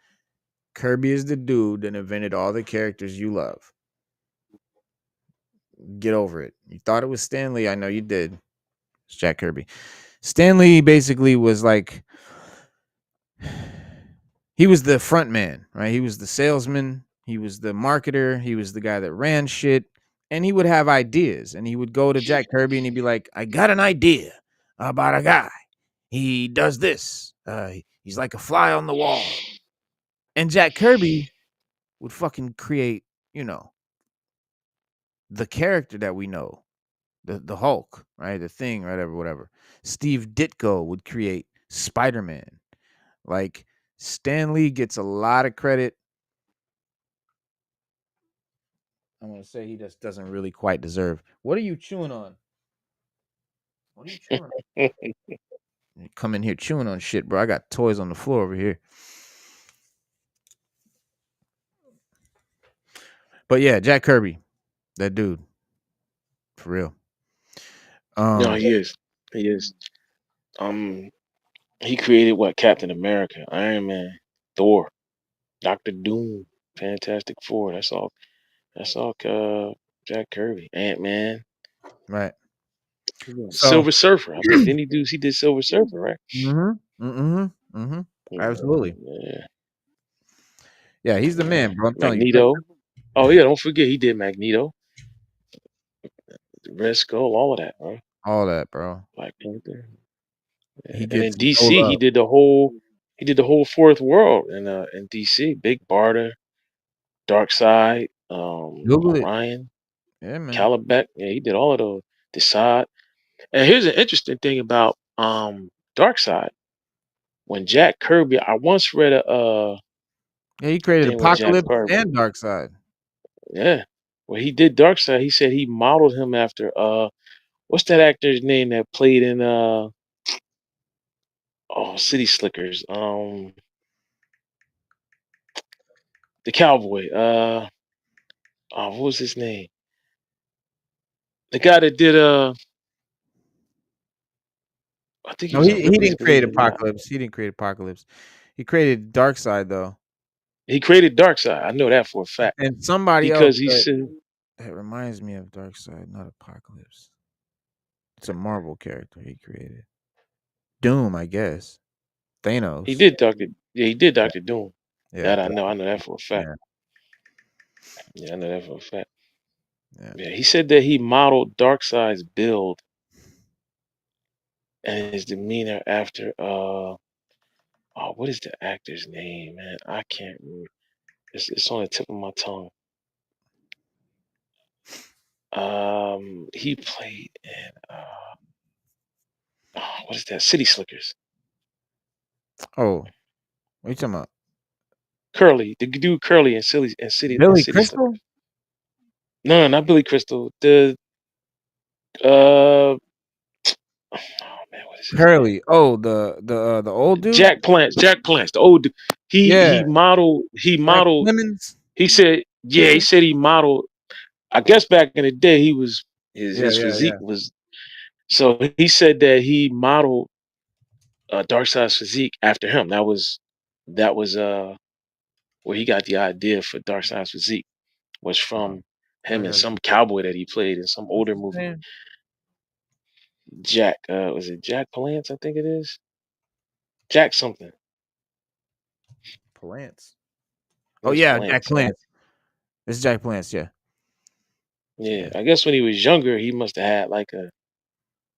Kirby is the dude that invented all the characters you love. Get over it. You thought it was Stan Lee. I know you did. It's Jack Kirby. Stan Lee basically was like he was the front man, right? He was the salesman, he was the marketer, he was the guy that ran shit, and he would have ideas. And he would go to Jack Kirby and he'd be like, I got an idea about a guy. He does this. He's like a fly on the wall. And Jack Kirby would fucking create, you know, the character that we know, the Hulk, right? The Thing, whatever. Steve Ditko would create Spider-Man. Like Stan Lee gets a lot of credit. I'm gonna say he just doesn't really quite deserve. What are you chewing on? What are you chewing on? You come in here chewing on shit, bro. I got toys on the floor over here. But yeah, Jack Kirby, that dude, for real. no, Um, he is. He is. Um, he created what? Captain America, Iron Man, Thor, Doctor Doom, Fantastic Four. That's all. That's all. Jack Kirby, Ant Man, right. So, Silver Surfer. I think then he did Silver Surfer, right? absolutely. Yeah. Yeah, he's the man, bro. I'm telling you. Magneto. Oh yeah, don't forget he did Magneto, Red Skull, all of that, right? All that, bro. Black Panther. Yeah. He And gets in no DC, love. he did the whole fourth world in DC. Big Barda, Dark Side, Google it. Orion, Yeah, man. Calabec. Yeah, he did all of those. Decide. And here's an interesting thing about Dark Side. When Jack Kirby, I once read Yeah, he a created thing with Jack Apocalypse Kirby. and Darkseid. Yeah. When he did Dark Side, he said he modeled him after what's that actor's name that played in City Slickers? The cowboy. What was his name? The guy that did I think he No, was in he Reboot. didn't Believe create it or not, Apocalypse. He didn't create Apocalypse. He created Darkseid though, he created Darkseid. I know that for a fact and somebody else because he said that reminds me of Darkseid, not Apocalypse. It's a Marvel character he created. Doom, I guess. he Thanos. did Doctor. Yeah, he did Doctor Doom. Yeah, That I know. I know that for a fact. yeah, Yeah, I know that for a fact. yeah. Yeah, he said that he modeled Darkseid's build and his demeanor after oh, what is the actor's name, man? I can't remember. It's on the tip of my tongue. He played in oh, what is that? City Slickers. Oh, what are you talking about? Curly, the dude Curly and Billy City Crystal? Slickers. No, no, not Billy Crystal. The oh man, what is his name? Curly. Oh, the old dude? Jack Plants. Jack Plants. The old dude. Yeah, He Jack modeled. Clemens. He said, yeah, he Clemens? said he modeled. I guess back in the day, he was Yeah, his yeah, physique yeah. was. So he said that he modeled Darkseid's physique after him. That was where he got the idea for Darkseid's physique was Oh, from I him and got some cowboy that he played in some what's older his movie. name? Jack, was it Jack Palance? I think it is Jack something. Palance. It Oh was yeah, Jack Palance. Palance. It's Jack Palance, yeah. Yeah, Yeah. I guess when he was younger, he must have had like a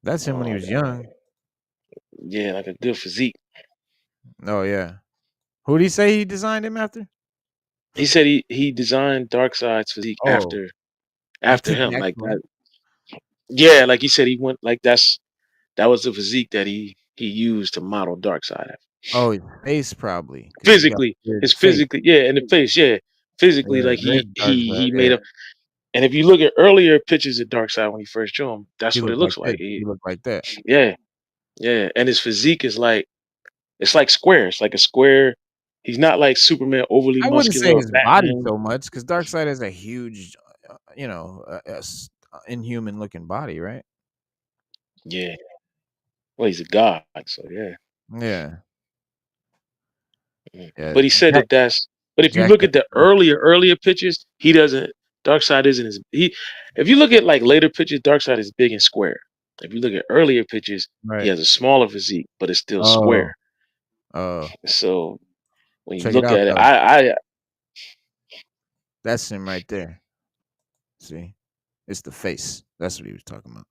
That's him when he like was young. yeah, like a good physique. Oh yeah. Who did he say he designed him after? He said he designed Darkseid's physique Oh, he after took him. Jack Like that. Palance. Yeah, like he said he went like that was the physique that he used to model Darkseid after. Oh, his face probably, because he's got a Physically, weird his face. physically, yeah, in the face, yeah. Physically, Yeah, like there's he Darkseid. made Yeah, him. And if you look at earlier pictures of Darkseid when he first drew him, he that's what it looked like looks like. this. He looked like that. Yeah, yeah. And his physique is like it's like square. It's like a square. He's not like Superman overly I wouldn't say muscular or his body Batman. so much, because Darkseid has a huge, inhuman looking body, right? Yeah. Well, he's a god, so yeah. Yeah, Mm. yeah. But he said Jack, that that's. But if you Jack look has at the a big- earlier pictures, he doesn't. Darkseid isn't as he. If you look at like later pictures, Darkseid is big and square. If you look at earlier pictures, he right. has a smaller physique, but it's still Oh, square. oh, So when you check it look out at it, though. I That's him right there. See, it's the face. That's what he was talking about.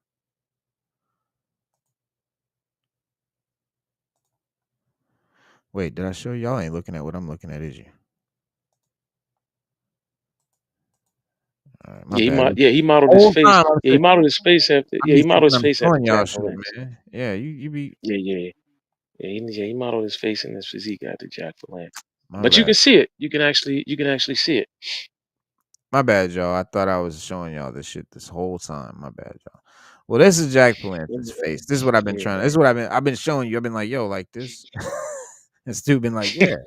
Wait, did I show y'all? Ain't looking at what I'm looking at, is you? All right, my bad. he modeled his Whole face. time I'm Yeah, he sitting, modeled his face after. I'm Yeah, he used to modeled when his I'm face after showing y'all Jack shit, Palance. man. Yeah, you be Yeah, yeah, he modeled his face and his physique after Jack Palance. my But you bad. can see it. You can actually see it. My bad, y'all. I thought I was showing y'all this shit this whole time. My bad, y'all. Well, this is Jack Palance's face. This is what I've been trying. This is what I've been showing you. I've been like, yo, like this. And Stu been like, yeah,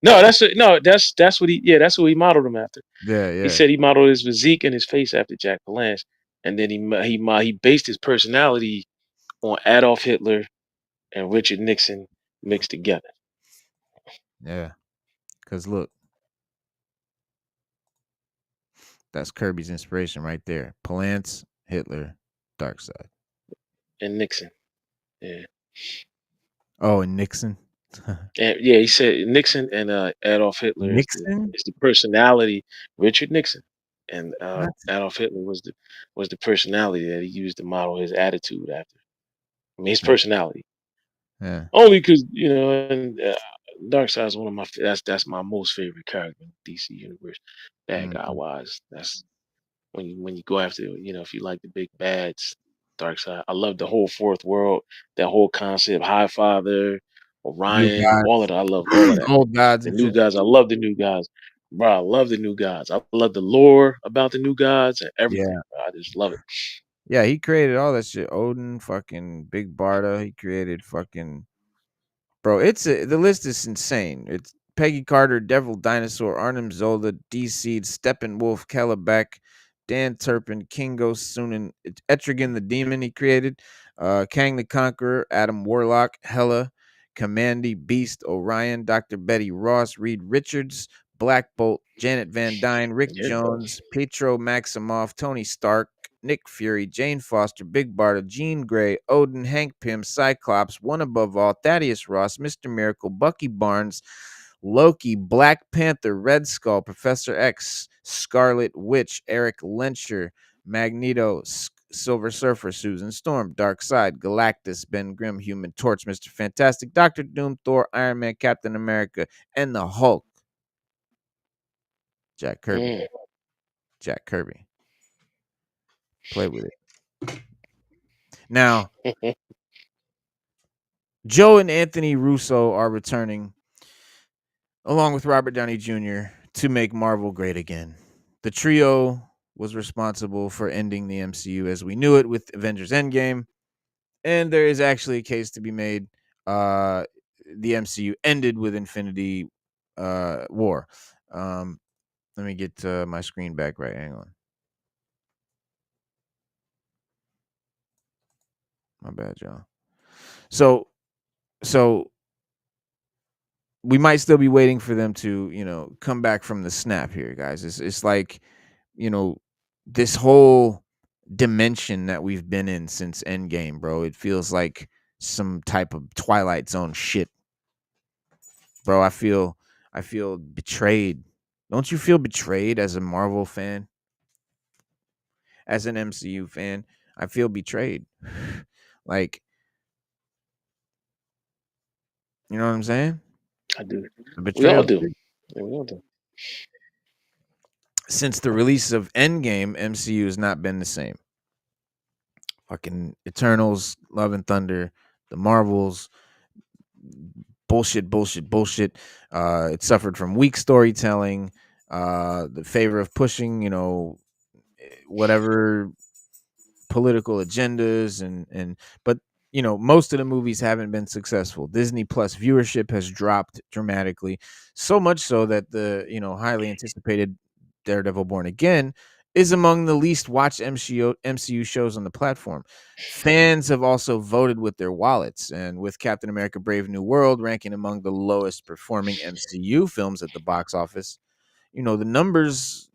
No, that's what that's what he modeled him after. yeah, He yeah, said he modeled his physique and his face after Jack Palance, and then he based his personality on Adolf Hitler and Richard Nixon mixed together. yeah. Cause look, that's Kirby's inspiration right there. Palance, Hitler, Darkseid. And Nixon, yeah, Oh, and Nixon. and yeah, he said Nixon and Adolf Hitler Nixon? is the personality. Richard Nixon and What? Adolf Hitler was the personality that he used to model his attitude after. I mean, his Yeah, personality. yeah. Only because and Darkseid is one of my that's my most favorite character in the DC universe. Bad guy Mhm. wise, that's when you go after if you like the big bads, Darkseid. I love the whole fourth world, that whole concept, High Father, New Orion, all of gods, that. I love all of that. old gods The and new shit. guys, I love the new guys, bro. I love the new gods. I love the lore about the new gods and everything. Yeah. Bro. I just love it. Yeah, he created all that shit. Odin, fucking Big Barda. He created fucking bro. The list is insane. It's Peggy Carter, Devil Dinosaur, Arnim Zola, DC, Steppenwolf, Calabac, Dan Turpin, Kingo Sunan, Etrigan the Demon he created, Kang the Conqueror, Adam Warlock, Hela, Commandy, Beast, Orion, Dr. Betty Ross, Reed Richards, Black Bolt, Janet Van Dyne, Rick Yeah. Jones, Pietro Maximoff, Tony Stark, Nick Fury, Jane Foster, Big Barda, Jean Grey, Odin, Hank Pym, Cyclops, One Above All, Thaddeus Ross, Mr. Miracle, Bucky Barnes, Loki, Black Panther, Red Skull, Professor X, Scarlet Witch, Eric Lencher, Magneto, Silver Surfer, Susan Storm, Darkseid, Galactus, Ben Grimm, Human Torch, Mr. Fantastic, Doctor Doom, Thor, Iron Man, Captain America, and the Hulk. Jack Kirby. Mm. Jack Kirby. Play with it. Now, Joe and Anthony Russo are returning, along with Robert Downey Jr., to make Marvel great again. The trio was responsible for ending the MCU as we knew it with Avengers Endgame, and there is actually a case to be made. The MCU ended with Infinity War. Let me get my screen back right. Hang on. My bad, y'all. So we might still be waiting for them to, come back from the snap here, guys. It's like, this whole dimension that we've been in since Endgame, bro. It feels like some type of Twilight Zone shit. Bro, I feel betrayed. Don't you feel betrayed as a Marvel fan? As an MCU fan, I feel betrayed. Like, you know what I'm saying? I do. The We all betrayal. do. Yeah, we all do. Since the release of Endgame, MCU has not been the same. Fucking Eternals, Love and Thunder, the Marvels, bullshit. It suffered from weak storytelling, the favor of pushing, whatever political agendas and but most of the movies haven't been successful. Disney Plus viewership has dropped dramatically, so much so that the highly anticipated Daredevil Born Again is among the least watched MCU shows on the platform. Fans have also voted with their wallets, and with Captain America Brave New World ranking among the lowest performing MCU films at the box office, the numbers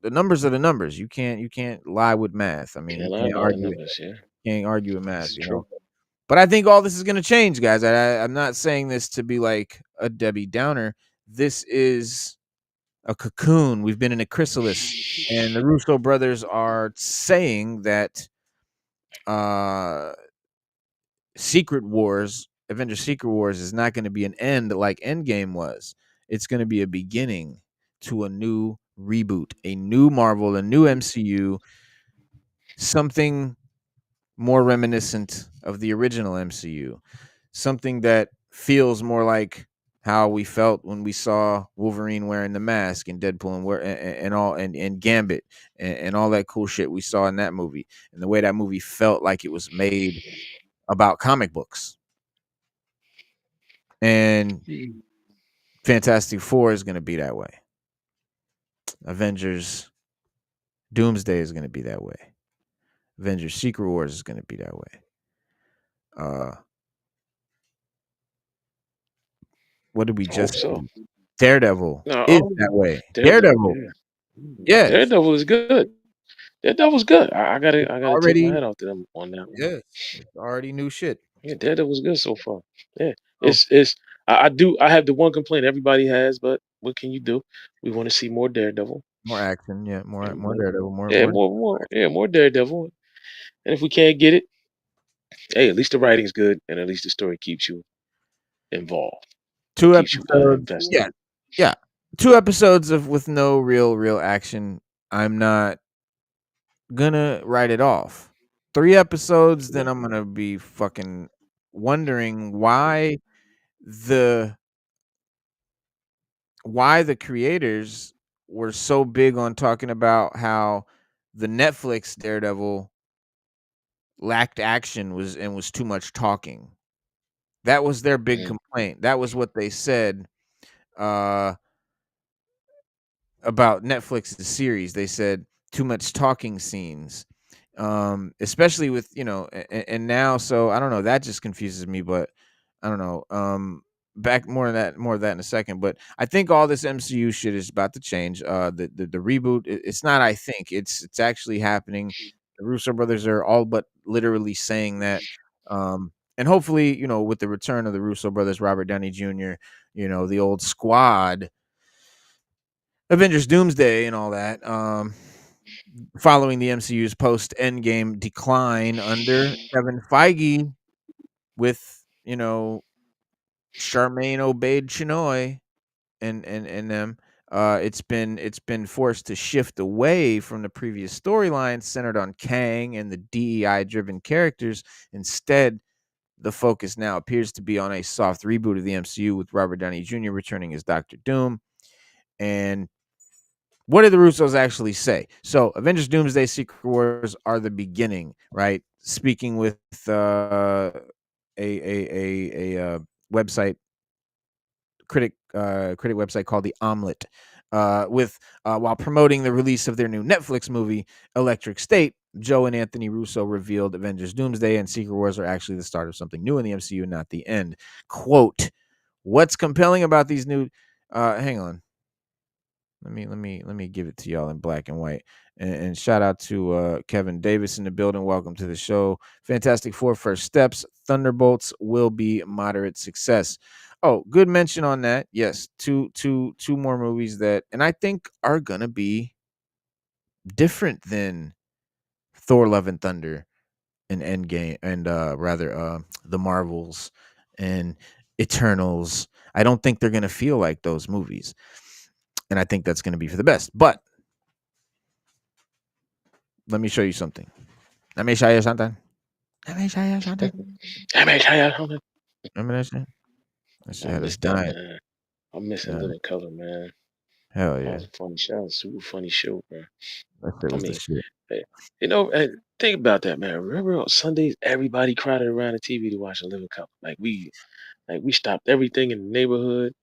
are the numbers. You can't lie with math. I mean, Can't lie about the numbers. Yeah, can't argue with it's math. true. But I think all this is going to change, guys. I'm not saying this to be like a Debbie Downer. This is a cocoon. We've been in a chrysalis, and the Russo brothers are saying that uh Avengers Secret Wars is not going to be an end like Endgame was. It's going to be a beginning to a new reboot, a new Marvel, a new MCU, something more reminiscent of the original MCU, something that feels more like how we felt when we saw Wolverine wearing the mask and Deadpool and Gambit and all that cool shit we saw in that movie, and the way that movie felt like it was made about comic books. And Fantastic Four is going to be that way. Avengers Doomsday is going to be that way. Avengers Secret Wars is going to be that way. What did we I hope just so. say? Daredevil No, is that way. Daredevil. Daredevil, Yeah. yes. Daredevil is good. Daredevil's good. It's I gotta tip my already hat out to them on that one. yes. It's already new shit. Yeah, Daredevil's good so far. Yeah, So it's I have the one complaint everybody has, but what can you do? We want to see more Daredevil. more action, yeah, more And more Daredevil, more yeah, more more Daredevil. And if we can't get it, hey, at least the writing's good, and at least the story keeps you involved and two keeps you episodes. invested. Yeah, yeah. 2 episodes of with no real action. I'm not gonna write it off. 3 episodes, then Yeah. I'm gonna be fucking wondering the why the creators were so big on talking about how the Netflix Daredevil lacked action was too much talking. That was their big Mm. complaint. That was what they said uh about Netflix's series. They said too much talking scenes. especially with and now, so I don't know, that just confuses me, but I don't know. Back more of that in a second, but I think all this MCU shit is about to change. The reboot, it's not, I think it's actually happening. The Russo brothers are all but literally saying that. And hopefully, with the return of the Russo brothers, Robert Downey Jr., the old squad, Avengers Doomsday and all that, following the MCU's post Endgame decline under Kevin Feige, with Charmaine Obaid Chinoy and them, it's been forced to shift away from the previous storylines centered on Kang and the DEI driven characters. Instead, the focus now appears to be on a soft reboot of the MCU, with Robert Downey Jr. returning as Doctor Doom. And what did the Russos actually say? So, Avengers Doomsday Secret Wars are the beginning, right? Speaking with a website critic website called The Omelet, with while promoting the release of their new Netflix movie Electric State, Joe and Anthony Russo revealed Avengers Doomsday and Secret Wars are actually the start of something new in the MCU, not the end. Quote, what's compelling about these new hang on. Let me give it to y'all in black and white. And shout out to Kevin Davis in the building. Welcome to the show. Fantastic Four first steps. Thunderbolts will be moderate success. Oh, good mention on that. Yes, two more movies that, and I think are gonna be different than Thor: Love and Thunder and Endgame, and rather the Marvels and Eternals. I don't think they're gonna feel like those movies, and I think that's gonna be for the best. But let me show you something. Let me show you something. Let me show you something. I mean, I Remember that shit? That shit had us missed that, dying. man. I'm missing Yeah. Living Color, man. Hell That yeah. was a funny show. Super funny show, bro. That shit I was the mean, shit. hey, hey, think about that, man. Remember on Sundays, everybody crowded around the TV to watch a Living Color. Like we stopped everything in the neighborhood.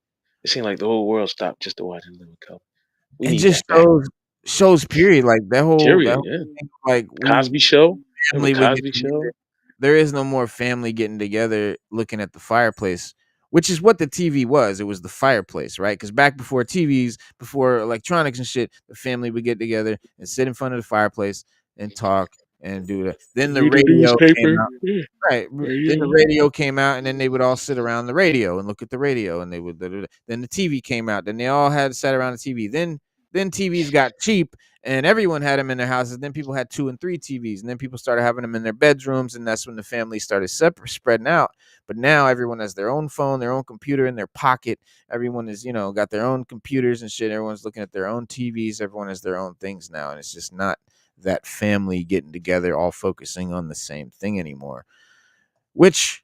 It seemed like the whole world stopped just to watch a Living Color. We And need just that back. shows period. Like that Period. whole Yeah. thing, like Cosby Show. Remember family would get Cosby together. Show? There is no more family getting together looking at the fireplace, which is what the TV was. It was the fireplace, right? Because back before TVs, before electronics and shit, the family would get together and sit in front of the fireplace and talk and do that. Then the Read the radio came newspaper. out. Yeah. Right. Then the Radio. radio came out, and then they would all sit around the radio and look at the radio, and they would. Then the TV came out. Then they all had sat around the TV. Then TVs got cheap, and everyone had them in their houses. Then people had 2 and 3 TVs, and then people started having them in their bedrooms, and that's when the family started spreading out. But now everyone has their own phone, their own computer in their pocket. Everyone is, got their own computers and shit. Everyone's looking at their own TVs. Everyone has their own things now, and it's just not that family getting together, all focusing on the same thing anymore. Which,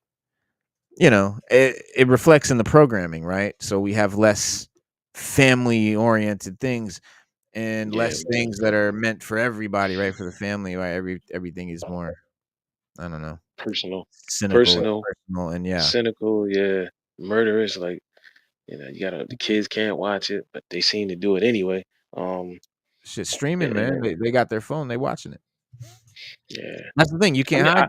it reflects in the programming, right? So we have less family oriented things and Yeah, less we do. things that are meant for everybody, right? For the family, right? Everything is more, I don't know, Personal. cynical and Personal. personal, and yeah, Cynical. Yeah. Murderous. Like, the kids can't watch it, but they seem to do it anyway. Um, shit, streaming, and man. then, They got their phone, they watching it. yeah. That's the thing. You I can't mean,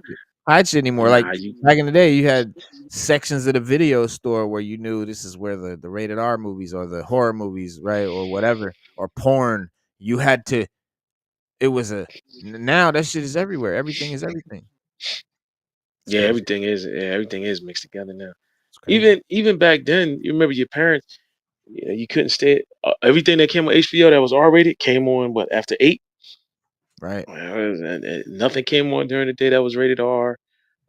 hide shit anymore. Like nah, you, back in the day, you had sections of the video store where you knew this is where the rated R movies or the horror movies, right, or whatever, or porn. You had to. It was now that shit is everywhere. Everything is everything. It's yeah, crazy. everything is mixed together now. It's crazy. Even back then, you remember your parents. You couldn't stay. Everything that came on HBO that was R rated came on what after 8. Right. And nothing came on during the day that was rated R or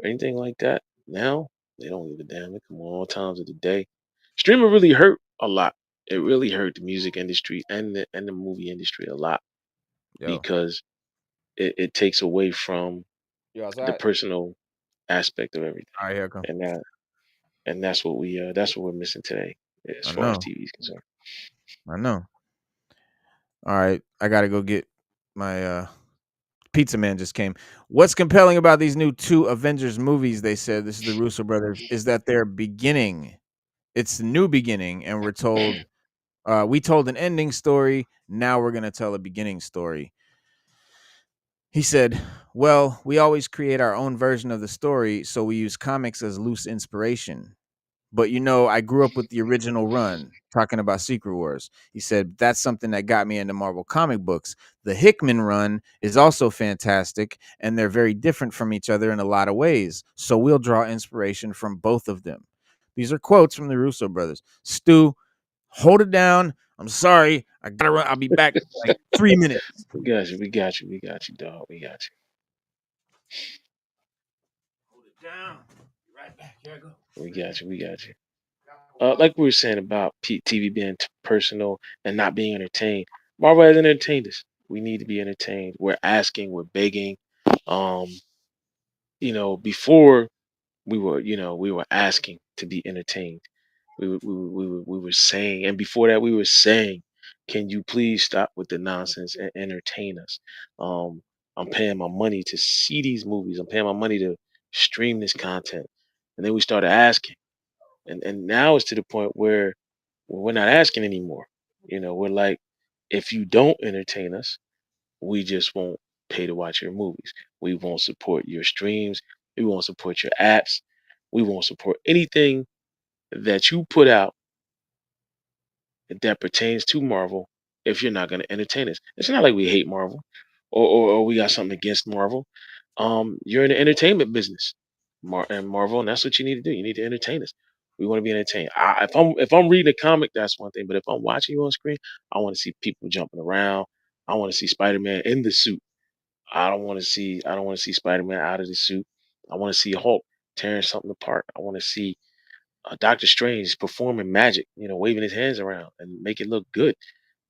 anything like that. Now they don't give a damn. They come on all times of the day. Streaming really hurt a lot. It really hurt the music industry and the movie industry a lot Yo. because it takes away from You the outside? personal aspect of everything, All right, here I come. and that's what we're missing today as I far as know. TV is concerned. I know. All right. I gotta go get my pizza man just came. What's compelling about these new 2 Avengers movies, they said, this is the Russo brothers, is that they're beginning. It's the new beginning, and we told an ending story. Now we're gonna tell a beginning story. He said, "Well, we always create our own version of the story, so we use comics as loose inspiration. But I grew up with the original run, talking about Secret Wars." He said, "That's something that got me into Marvel comic books. The Hickman run is also fantastic, and they're very different from each other in a lot of ways. So we'll draw inspiration from both of them." These are quotes from the Russo brothers. Stu, hold it down. I'm sorry. I gotta run. I'll be back in like 3 minutes. We got you. We got you. We got you, dog. We got Hold it down. Be right back. Here I go. you. We got you. We got you. Like we were saying about TV being personal and not being entertained. Marvel has entertained us. We need to be entertained. We're asking. We're begging. Um, before we were asking to be entertained. We were saying, and before that, we were saying, "Can you please stop with the nonsense and entertain us?" Um, I'm paying my money to see these movies. I'm paying my money to stream this content, and then we started asking, and now it's to the point where we're not asking anymore. We're like, if you don't entertain us, we just won't pay to watch your movies. We won't support your streams. We won't support your apps. We won't support anything that you put out that pertains to Marvel if you're not going to entertain us. It's not like we hate Marvel or we got something against Marvel. You're in the entertainment business, and Marvel, and that's what you need to do. You need to entertain us. We want to be entertained. If I'm reading a comic, that's one thing. But if I'm watching you on screen, I want to see people jumping around. I want to see Spider-Man in the suit. I don't want to see Spider-Man out of the suit. I want to see Hulk tearing something apart. I want to see Doctor Strange performing magic, waving his hands around and make it look good.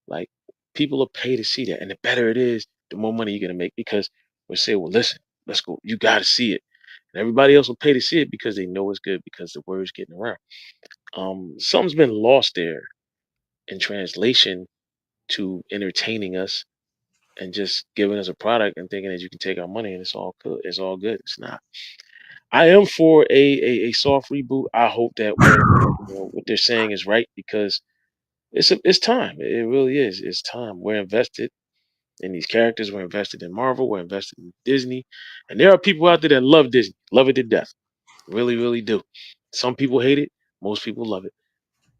Like people will pay to see that, and the better it is, the more money you're gonna make because we'll say, "Well, listen, let's go. You got to see it," and everybody else will pay to see it because they know it's good because the word's getting around. Something's been lost there in translation to entertaining us and just giving us a product and thinking that you can take our money and it's all good. It's all good. It's not. I am for a soft reboot. I hope that what they're saying is right because it's time. It really is. It's time. We're invested in these characters. We're invested in Marvel. We're invested in Disney, and there are people out there that love Disney, love it to death. Really, really do. Some people hate it. Most people love it.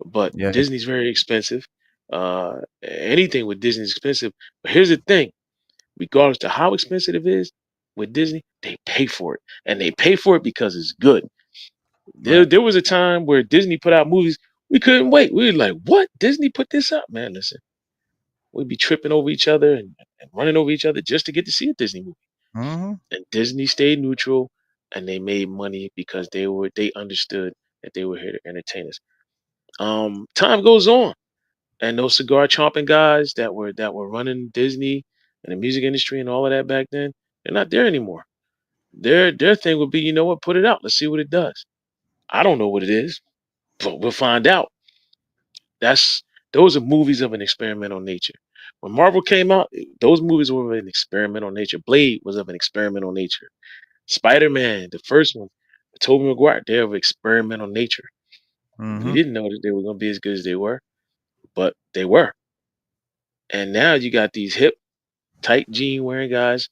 But Yeah. Disney's very expensive. Anything with Disney is expensive. But here's the thing: regardless to how expensive it is with Disney, they pay for it, and they pay for it because it's good. There, Right. there was a time where Disney put out movies we couldn't wait. We were like, "What? Disney put this up, man? Listen, we'd be tripping over each other and running over each other just to get to see a Disney movie." Hmm. And Disney stayed neutral, and they made money because they understood that they were here to entertain us. Time goes on, and those cigar chomping guys that were running Disney and the music industry and all of that back then, they're not there anymore. Their thing would be, you know what, put it out. Let's see what it does. I don't know what it is, but we'll find out. That's those are movies of an experimental nature. When Marvel came out, those movies were of an experimental nature. Blade was of an experimental nature. Spider-Man, the first one, Tobey Maguire, they're of experimental nature. We Hmm. didn't know that they were going to be as good as they were, but they were. And now you got these hip, tight jean wearing guys,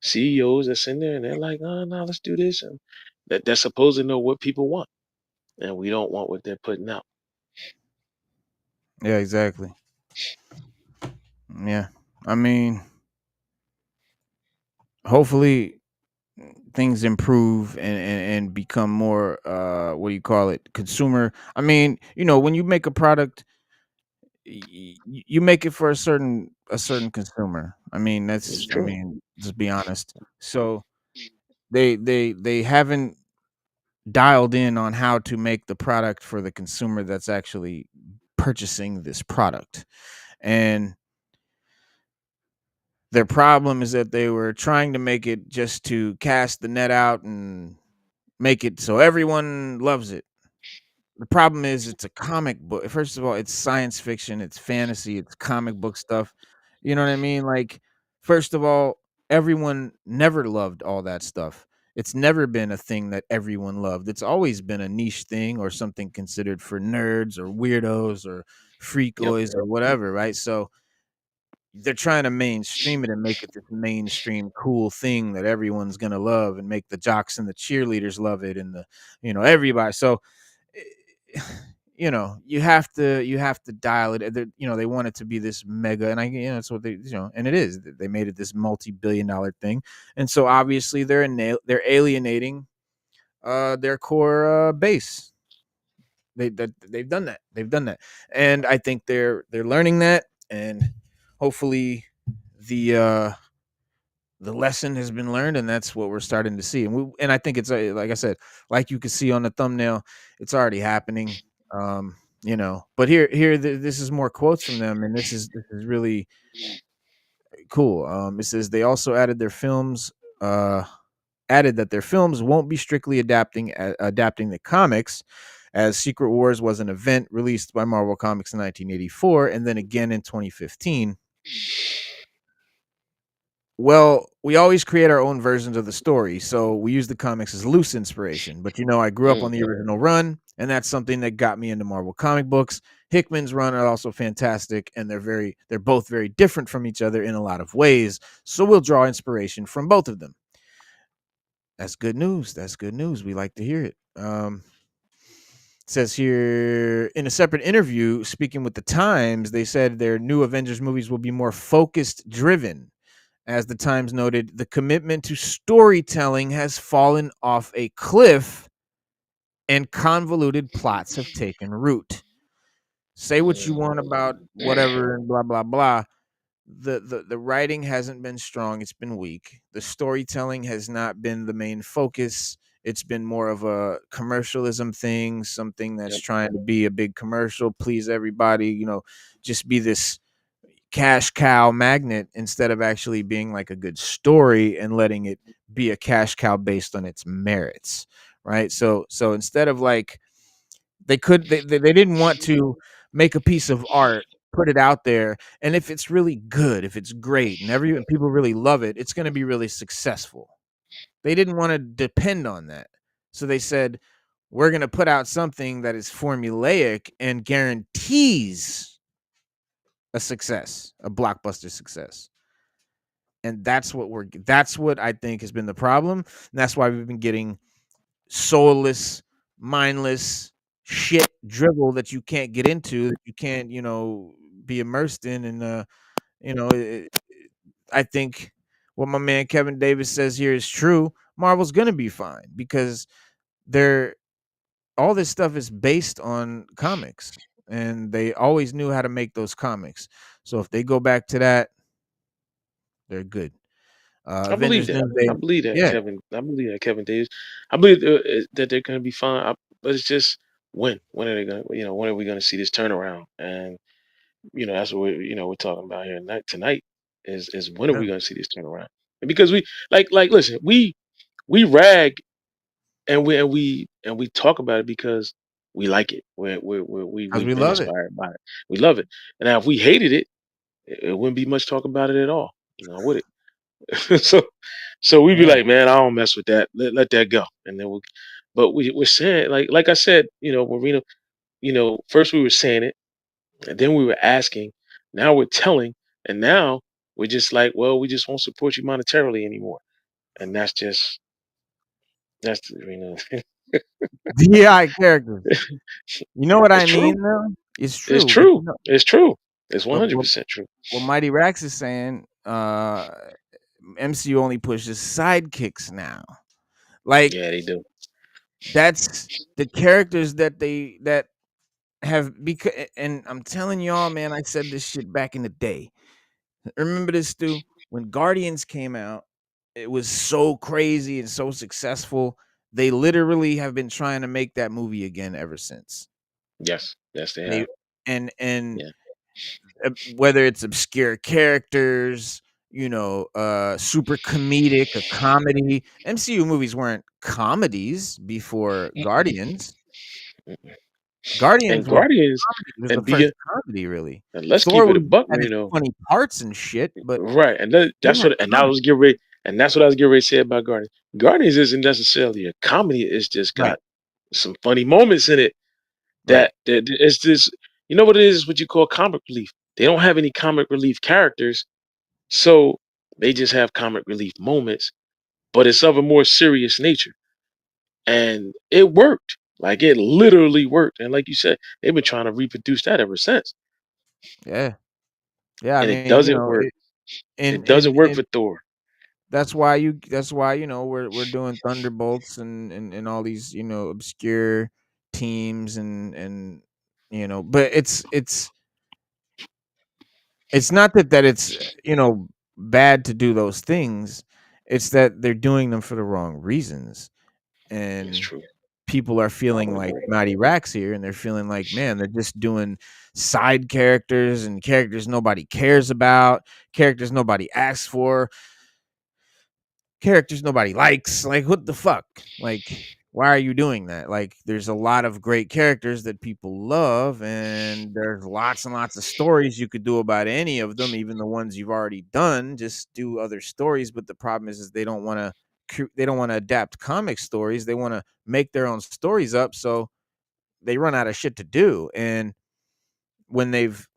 CEOs that's in there, and they're like, "Oh no, let's do this," and they're supposed to know what people want, and we don't want what they're putting out. Yeah, exactly. Yeah. I mean, hopefully things improve and become more what do you call it? Consumer. I mean, when you make a product, you make it for a certain consumer. I mean, It's I true. mean, just be honest. So they haven't dialed in on how to make the product for the consumer that's actually purchasing this product. And their problem is that they were trying to make it just to cast the net out and make it so everyone loves it. The problem is it's a comic book. First of all, it's science fiction, it's fantasy, it's comic book stuff. You know what I mean? Like, first of all, everyone never loved all that stuff. It's never been a thing that everyone loved. It's always been a niche thing or something considered for nerds or weirdos or Yep. freakoids or whatever, right? So they're trying to mainstream it and make it this mainstream cool thing that everyone's gonna love and make the jocks and the cheerleaders love it and the everybody. So you have to dial it. They want it to be this mega, and it's what and it is. They made it this multi-billion-dollar thing, and so obviously they're alienating their core base. They've done that. They've done that, and I think they're learning that, and hopefully the lesson has been learned, and that's what we're starting to see. And I think it's like I said, like you can see on the thumbnail, it's already happening. But this is more quotes from them, and this is really cool. It says they also added that their films won't be strictly adapting the comics, as Secret Wars was an event released by Marvel Comics in 1984 and then again in 2015. Well, we always create our own versions of the story, so we use the comics as loose inspiration. But I grew up on the original run, and that's something that got me into Marvel comic books. Hickman's run are also fantastic, and they're both very different from each other in a lot of ways. So we'll draw inspiration from both of them. That's good news. That's good news. We like to hear it. Says here in a separate interview, speaking with the Times, they said their new Avengers movies will be more focused driven. As the Times noted, the commitment to storytelling has fallen off a cliff and convoluted plots have taken root. Say what you want about whatever and blah, blah, blah. The writing hasn't been strong. It's been weak. The storytelling has not been the main focus. It's been more of a commercialism thing, something that's trying to be a big commercial, please everybody, just be this cash cow magnet instead of actually being like a good story and letting it be a cash cow based on its merits, right? So instead of like they didn't want to make a piece of art, put it out there, and if it's really good, if it's great and people really love it, it's going to be really successful. They didn't want to depend on that. So they said, we're going to put out something that is formulaic and guarantees a success, a blockbuster success. And that's what I think has been the problem. And that's why we've been getting soulless, mindless shit drivel that you can't get into, that you can't, be immersed in. And I think what my man Kevin Davis says here is true. Marvel's gonna be fine because they're all this stuff is based on comics, and they always knew how to make those comics. So if they go back to that, they're good. I believe Avengers that. Doomsday, I believe that yeah, Kevin. I believe that Kevin Davis. I believe that they're going to be fine. But it's just when. When are they going? To, when are we going to see this turnaround? And that's what we're talking about here tonight. Is when are yeah. we going to see this turnaround? And because we listen, we rag and we talk about it because we like it. Because We've we been love it. inspired by it. We love it. And now if we hated it, it wouldn't be much talk about it at all. Would it? So we'd be Yeah, like, man, I don't mess with that. Let that go. And then we're saying like I said, Marina, first we were saying it, and then we were asking, now we're telling, and now we're just like, well, we just won't support you monetarily anymore. And that's DI characters. You know what it's I true. mean, though? It's It's true, but true. It's true. It's but what, 100% true. what Mighty Rax is saying, MCU only pushes sidekicks now. Like Yeah, they do. that's the characters that have because, and I'm telling y'all, man, I said this shit back in the day. Remember this, Stu? When Guardians came out, it was so crazy and so successful. They literally have been trying to make that movie again ever since. Yes. Yes, they They have. and Yeah. whether it's obscure characters, super comedic, a comedy. MCU movies weren't comedies before Guardians. Mm-mm. And Guardians was Guardians was the and first be comedy, really. and let's Thor keep it a was buck, had its Reno. funny parts and shit, but Right, and they that's weren't what, and I comedy. was getting ready, and that's what I was getting ready to say about Guardians. Guardians isn't necessarily a comedy; it's just Right, got some funny moments in it right. that it's just, you know what it is? What you call comic relief. They don't have any comic relief characters, so they just have comic relief moments, but it's of a more serious nature. And it worked. Like it literally worked. And like you said, they've been trying to reproduce that ever since. Yeah. Yeah, I And it mean, doesn't work. and It doesn't work and for Thor. that's why, we're doing Thunderbolts and all these, obscure teams and but it's not that it's, bad to do those things. It's that they're doing them for the wrong reasons. It's And true. people are feeling like Mighty Racks here, and they're feeling like, man, they're just doing side characters and characters nobody cares about, characters nobody asks for, characters nobody likes. Like, what the fuck? Like, why are you doing that? Like, there's a lot of great characters that people love, and there's lots and lots of stories you could do about any of them, even the ones you've already done. Just do other stories. But the problem is they don't want to. They don't want to adapt comic stories. They want to make their own stories up. So they run out of shit to do. And when they've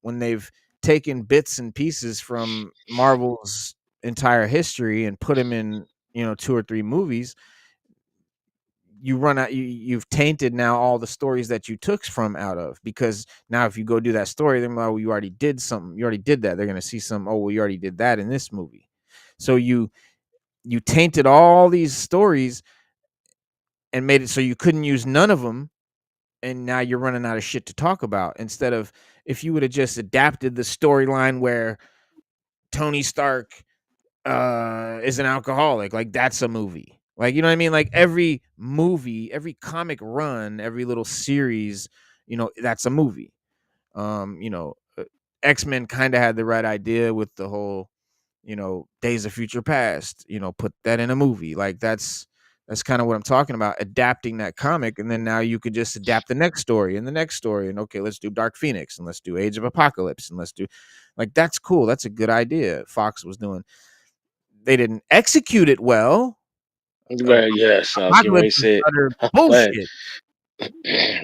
taken bits and pieces from Marvel's entire history and put them in, two or three movies, you run out you've tainted now all the stories that you took from out of, because now if you go do that story, then, well, you already did something, you already did that, they're going to see some, oh well, you already did that in this movie. So you tainted all these stories and made it so you couldn't use none of them, and now you're running out of shit to talk about. Instead of, if you would have just adapted the storyline where Tony Stark is an alcoholic, like that's a movie. Like, you know what I mean? Like every movie, every comic run, every little series, that's a movie. X-Men kind of had the right idea with the whole, Days of Future Past, put that in a movie. Like that's kind of what I'm talking about, adapting that comic, and then now you could just adapt the next story and the next story, and okay, let's do Dark Phoenix, and let's do Age of Apocalypse, and let's do, like, that's cool. That's a good idea Fox was doing. They didn't execute it well. Well, yes, I was getting ready Apocalypse to is say it. utter I'm glad. bullshit,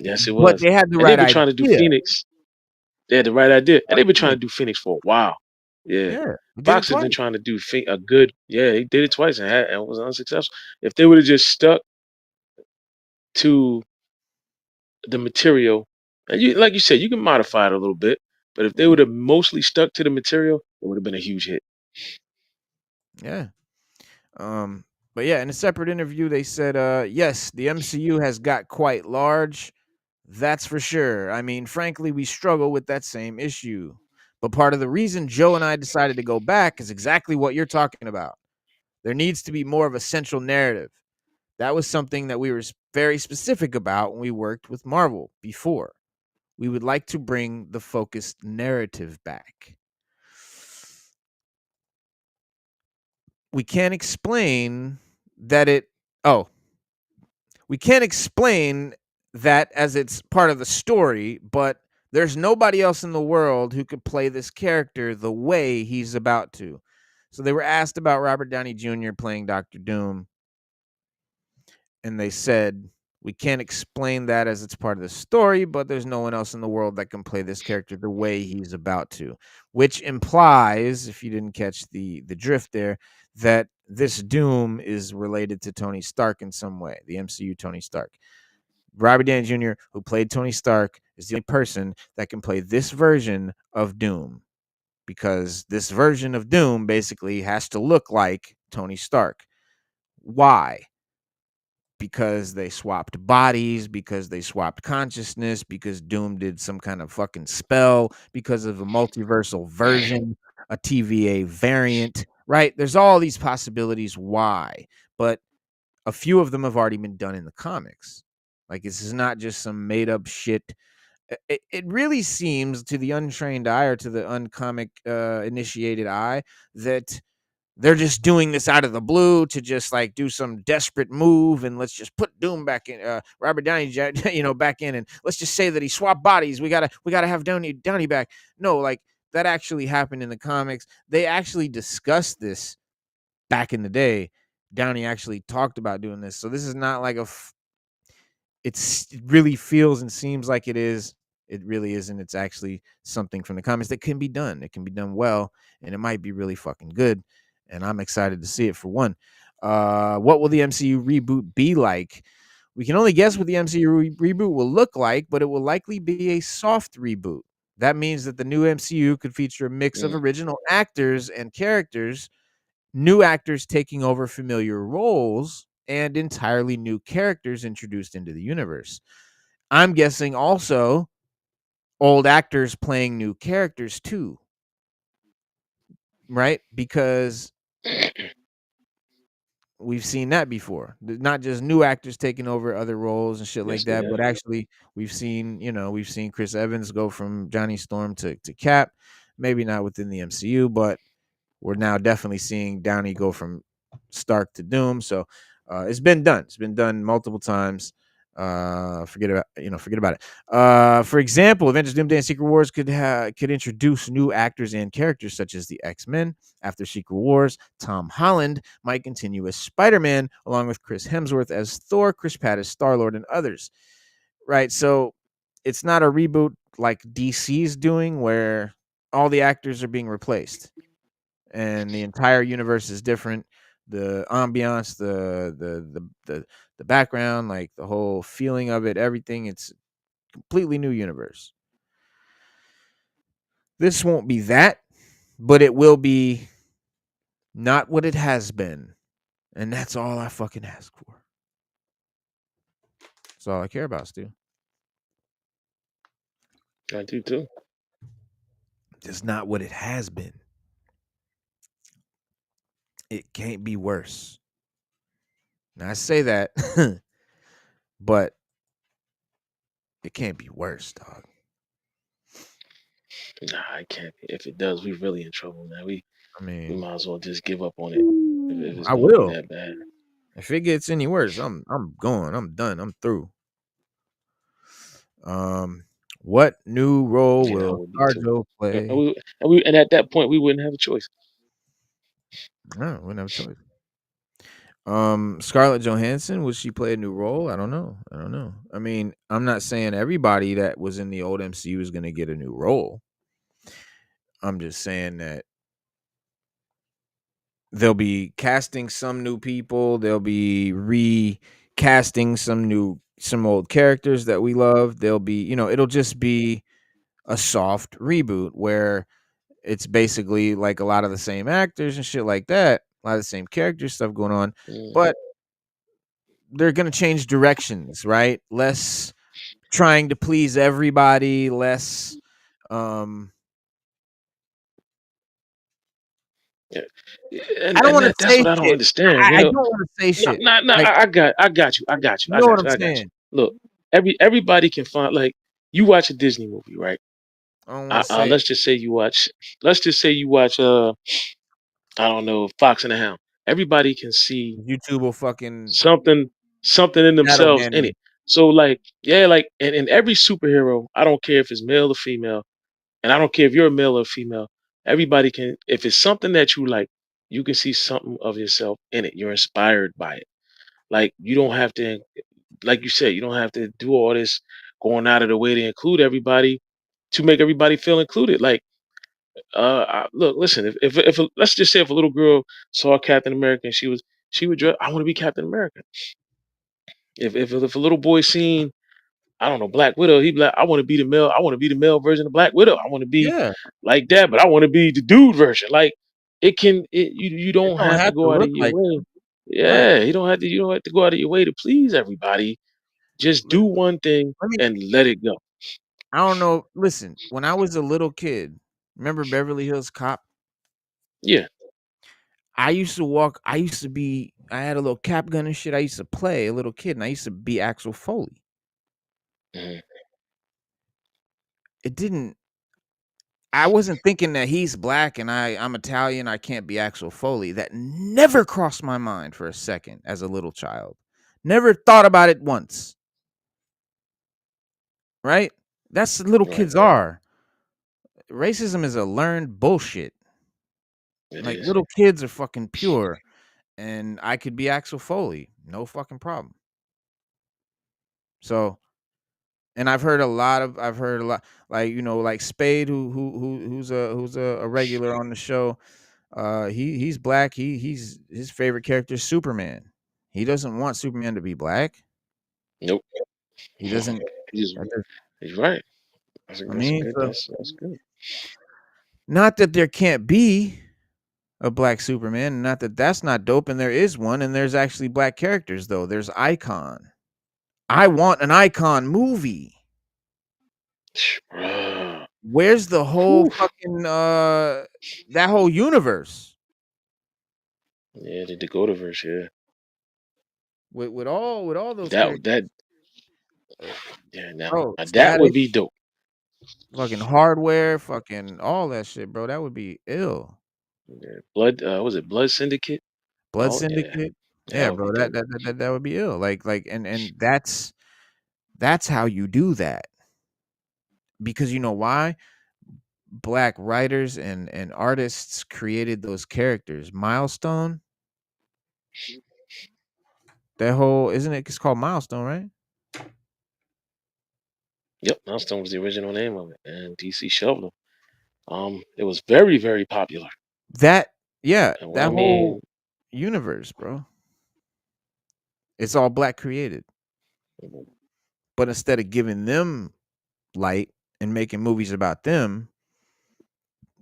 Yes, it but was. they had the And they've right been trying to do idea. Phoenix. They had the right idea. And Dark they've been trying Phoenix. to do Phoenix for a while. Yeah. Yeah, we did it Fox has been twice. trying to do a good, yeah, he did it twice and was unsuccessful. If they would have just stuck to the material, and you, like you said, you can modify it a little bit, but if they would have mostly stuck to the material, it would have been a huge hit. Yeah. Um, but yeah, in a separate interview, they said, yes, the MCU has got quite large. That's for sure. I mean, frankly, we struggle with that same issue. But part of the reason Joe and I decided to go back is exactly what you're talking about. There needs to be more of a central narrative. That was something that we were very specific about when we worked with Marvel before. We would like to bring the focused narrative back. We can't explain that it, oh, we can't explain that as it's part of the story, but there's nobody else in the world who could play this character the way he's about to. So they were asked about Robert Downey Jr. playing Doctor Doom, and they said, we can't explain that as it's part of the story, but there's no one else in the world that can play this character the way he's about to, which implies, if you didn't catch the drift there, that this Doom is related to Tony Stark in some way, the MCU Tony Stark. Robert Downey Jr., who played Tony Stark, is the only person that can play this version of Doom, because this version of Doom basically has to look like Tony Stark. Why? Because they swapped bodies, because they swapped consciousness, because Doom did some kind of fucking spell, because of a multiversal version, a TVA variant, right? There's all these possibilities why, but a few of them have already been done in the comics. Like, this is not just some made up shit. It really seems to the untrained eye, or to the uncomic initiated eye, that they're just doing this out of the blue to just like do some desperate move, and let's just put Doom back in, Robert Downey, back in, and let's just say that he swapped bodies. We gotta have Downey back. No, like, that actually happened in the comics. They actually discussed this back in the day. Downey actually talked about doing this, so this is not like it really feels and seems like it is It really isn't. It's actually something from the comics that can be done. It can be done well, and it might be really fucking good. And I'm excited to see it for one. What will the MCU reboot be like? We can only guess what the MCU reboot will look like, but it will likely be a soft reboot. That means that the new MCU could feature a mix of Mm. original actors and characters, new actors taking over familiar roles, and entirely new characters introduced into the universe. I'm guessing also old actors playing new characters too, right? Because we've seen that before. Not just new actors taking over other roles and shit like Yes, we that, have. but actually we've seen Chris Evans go from Johnny Storm to Cap. Maybe not within the MCU, but we're now definitely seeing Downey go from Stark to Doom. So it's been done. It's been done multiple times. Forget about it. For example, Avengers Doomsday and Secret Wars could introduce new actors and characters such as the X-Men. After Secret Wars, Tom Holland might continue as Spider-Man, along with Chris Hemsworth as Thor, Chris Pratt as Star-Lord, and others. Right. So it's not a reboot like DC's doing, where all the actors are being replaced and the entire universe is different. The ambiance, the background, like the whole feeling of it, everything, it's a completely new universe. This won't be that, but it will be not what it has been. And that's all I fucking ask for. That's all I care about, Stu. I do too. Just not what it has been. It can't be worse. Now I say that, but it can't be worse, dog. Nah, I can't. If it does, we really in trouble, man. We I we mean, might as well just give up on it if it's I gonna be will. that bad. If it gets any worse, I'm going. I'm done. I'm through. Um, what new role Yeah, I will would be too. ScarJo And play? and at that point we wouldn't have a choice. No, we wouldn't have a choice. Scarlett Johansson, will she play a new role? I don't know. I don't know. I mean, I'm not saying everybody that was in the old MCU is going to get a new role. I'm just saying that they'll be casting some new people. They'll be recasting some old characters that we love. They'll be, it'll just be a soft reboot where it's basically like a lot of the same actors and shit like that, a lot of the same characters, stuff going on, Mm. but they're gonna change directions, right? Less trying to please everybody, less um Yeah. I don't And want to that's say what I don't shit. understand. I don't want to say No, shit. no, no, Like, I you know what got I'm you, I got you. saying? Look, everybody can find like you watch a Disney movie, right? I don't want to say it. Let's just say you watch I don't know, Fox and the Hound. Everybody can see YouTube will fucking something something in shadow themselves ban in me. it. So like, yeah, like and every superhero, I don't care if it's male or female, and I don't care if you're a male or female, everybody can if it's something that you like, you can see something of yourself in it. You're inspired by it. Like you don't have to like you said, you don't have to do all this going out of the way to include everybody to make everybody feel included. Like look, listen, if let's just say if a little girl saw Captain America and she would dress, I want to be Captain America. If a little boy seen I don't know Black Widow, he'd be like, I want to be the male version of Black Widow. I want to be Yeah, like that, but I want to be the dude version. Like you it don't don't have to have to go out of look your like way. right. Yeah, you don't have to go out of your way to please everybody. Just Let, do one thing let me. and let it go. I don't know. Listen, when I was a little kid, remember Beverly Hills Cop? Yeah. I used to walk. I used to be. I had a little cap gun and shit. I used to play a little kid, and I used to be Axel Foley. Mhm. It didn't. I wasn't thinking that he's black and I'm Italian. I can't be Axel Foley. That never crossed my mind for a second as a little child. Never thought about it once. Right? That's what little Right. kids are. Racism is a learned bullshit. It Like is. little kids are fucking pure, and I could be Axel Foley, no fucking problem. So And I've heard a lot like like Spade who's a regular on the show. He's black. He's his favorite character is Superman. He doesn't want Superman to be black. Nope. He doesn't. He's that does- he's right. I That's mean, good. so That's good. not that there can't be a black Superman, not that that's not dope, and there is one, and there's actually black characters though. There's Icon. I want an Icon movie. Bruh. Where's the whole Whew. fucking that whole universe Yeah, the Dakotaverse. Yeah, with all those that characters, that yeah. Now, bro? now that would Static, be dope. fucking hardware, fucking all that shit, bro. That would be ill. Yeah. Blood. Was it Blood Syndicate? Blood Oh yeah, Syndicate, that yeah, would be bro. That dope. that that, that, that would be ill. And that's how you do that, because you know why? Black writers and artists created those characters. Milestone, that whole isn't it? It's called Milestone, right? Yep, Milestone was the original name of it, and DC shelved them. It was very, very popular. That yeah, And what I that whole mean, universe, bro. It's all black created. But instead of giving them light and making movies about them,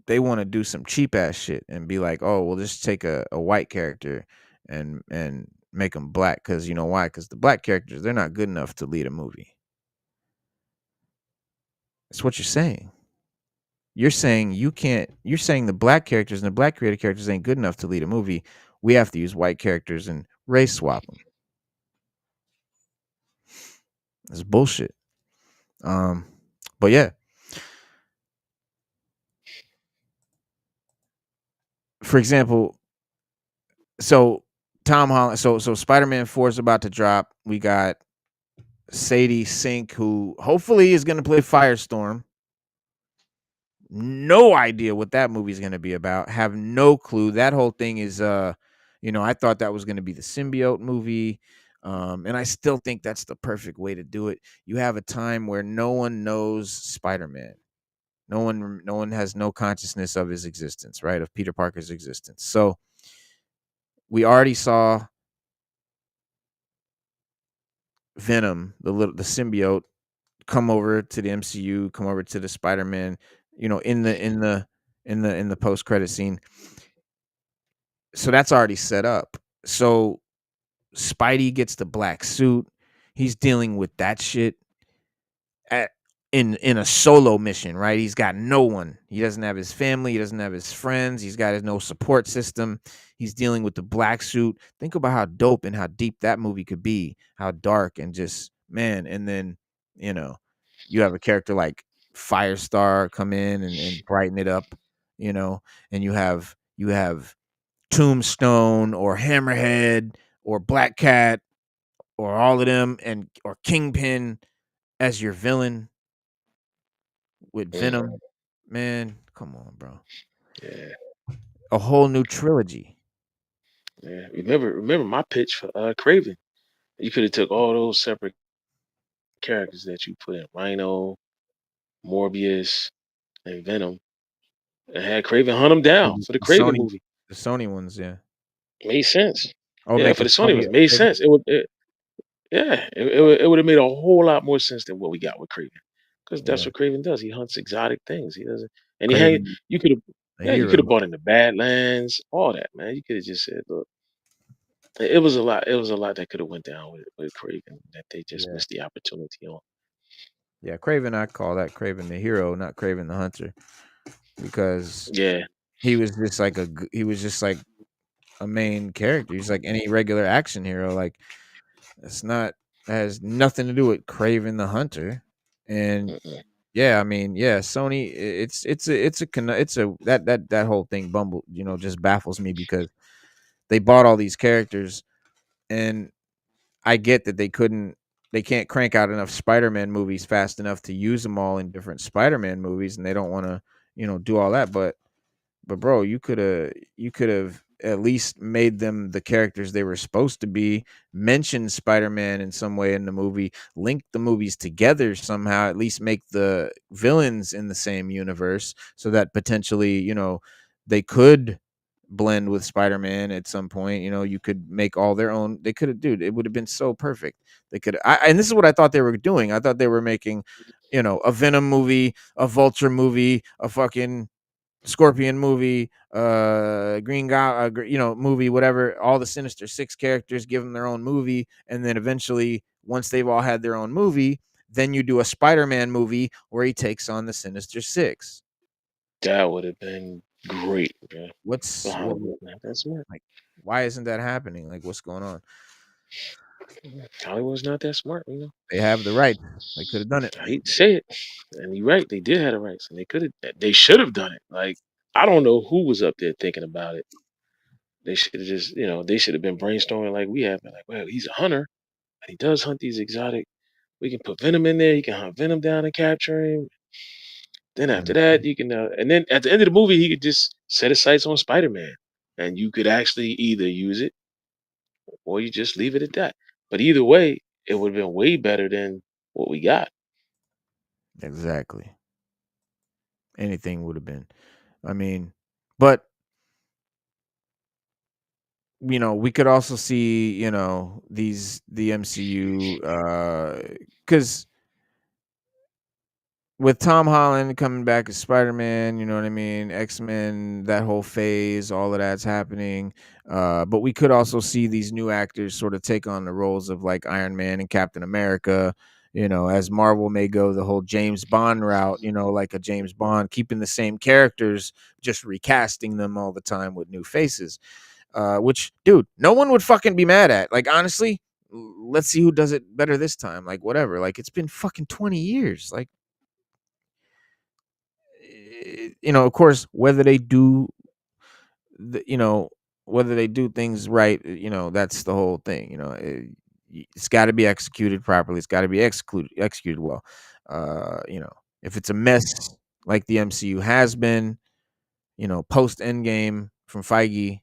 they want to do some cheap ass shit and be like, oh, we'll just take a white character and make them black. Because you know why? Because the black characters, they're not good enough to lead a movie. That's what you're saying. You're saying you're saying the black characters and the black created characters ain't good enough to lead a movie. We have to use white characters and race swap them. It's bullshit. Um, but yeah, for example, so Tom Holland, so Spider-Man 4 is about to drop. We got Sadie Sink, who hopefully is going to play Firestorm. No idea what that movie's going to be about. Have no clue. That whole thing is, I thought that was going to be the symbiote movie. And I still think that's the perfect way to do it. You have a time where no one knows Spider-Man. No one has no consciousness of his existence, right? Of Peter Parker's existence. So we already saw Venom, the symbiote, come over to the MCU, come over to the Spider-Man, in the post credit scene. So that's already set up. So Spidey gets the black suit. He's dealing with that shit at in a solo mission, right? He's got no one. He doesn't have his family. He doesn't have his friends. He's got no support system. He's dealing with the black suit. Think about how dope and how deep that movie could be. How dark and just man. And then you have a character like Firestar come in and brighten it up. And you have Tombstone or Hammerhead or Black Cat or all of them or Kingpin as your villain with mm, Venom. Man, come on, bro. yeah, A whole new trilogy. yeah. Remember my pitch for Craven. You could have took all those separate characters that you put in Rhino, Morbius, and Venom, and had Craven hunt them Oh, down for the the Craven Sony movie. the Sony ones, yeah. Made sense. Or Yeah, make for a the Sony Sony ones, made Craven. sense. Yeah, it would have made a whole lot more sense than what we got with Craven, because that's Yeah. what Craven does. He hunts exotic things. He doesn't, and he hang. Craven You could have, a yeah, you could hero. have bought in the Badlands, all that, man. You could have just said, look, it was a lot. It was a lot that could have went down with Craven that they just Yeah. missed the opportunity on. Yeah, Craven, I call that Craven the hero, not Craven the hunter. Because Yeah, he was just like he was just like a main character. He's like any regular action hero. Like it's not that has nothing to do with Craven the hunter. And mm-mm. yeah, I mean, yeah, Sony. It's a that whole thing just baffles me because they bought all these characters, and I get that they can't crank out enough Spider-Man movies fast enough to use them all in different Spider-Man movies, and they don't want to do all that. But bro, you could have at least made them the characters they were supposed to be, mentioned Spider-Man in some way in the movie, link the movies together somehow, at least make the villains in the same universe so that potentially, they could blend with Spider-Man at some point. You could make all their own. They could have, dude, it would have been so perfect. They could, and this is what I thought they were doing. I thought they were making, a Venom movie, a Vulture movie, a fucking Scorpion movie, movie, whatever. All the Sinister Six characters, give them their own movie, and then eventually, once they've all had their own movie, then you do a Spider-Man movie where he takes on the Sinister Six. That would have been great, man. But What's what? Hollywood, man, that's smart. Like, why isn't that happening? Like, what's going on? Hollywood's not that smart, you know. They have the right. They could have done it. I hate to say it, and you're right. They did have the rights, and they should have done it. Like, I don't know who was up there thinking about it. They should have just, they should have been brainstorming like we have been. Like, well, he's a hunter, and he does hunt these exotic. We can put Venom in there. He can hunt Venom down and capture him. Then after Mhm. that, you can, and then at the end of the movie, he could just set his sights on Spider-Man, and you could actually either use it or you just leave it at that. But either way, it would have been way better than what we got. Exactly. Anything would have been. I mean, but we could also see, the MCU, because with Tom Holland coming back as Spider-Man, you know what I mean? X-Men, that whole phase, all of that's happening. But we could also see these new actors sort of take on the roles of like Iron Man and Captain America, as Marvel may go the whole James Bond route, like a James Bond, keeping the same characters, just recasting them all the time with new faces. Which, dude, no one would fucking be mad at. Like, honestly, let's see who does it better this time. Like, whatever. Like, it's been fucking 20 years. Like, of course, the, you know whether they do things right, that's the whole thing. It's got to be executed properly. It's got to be executed well. If it's a mess like the MCU has been, post Endgame from Feige,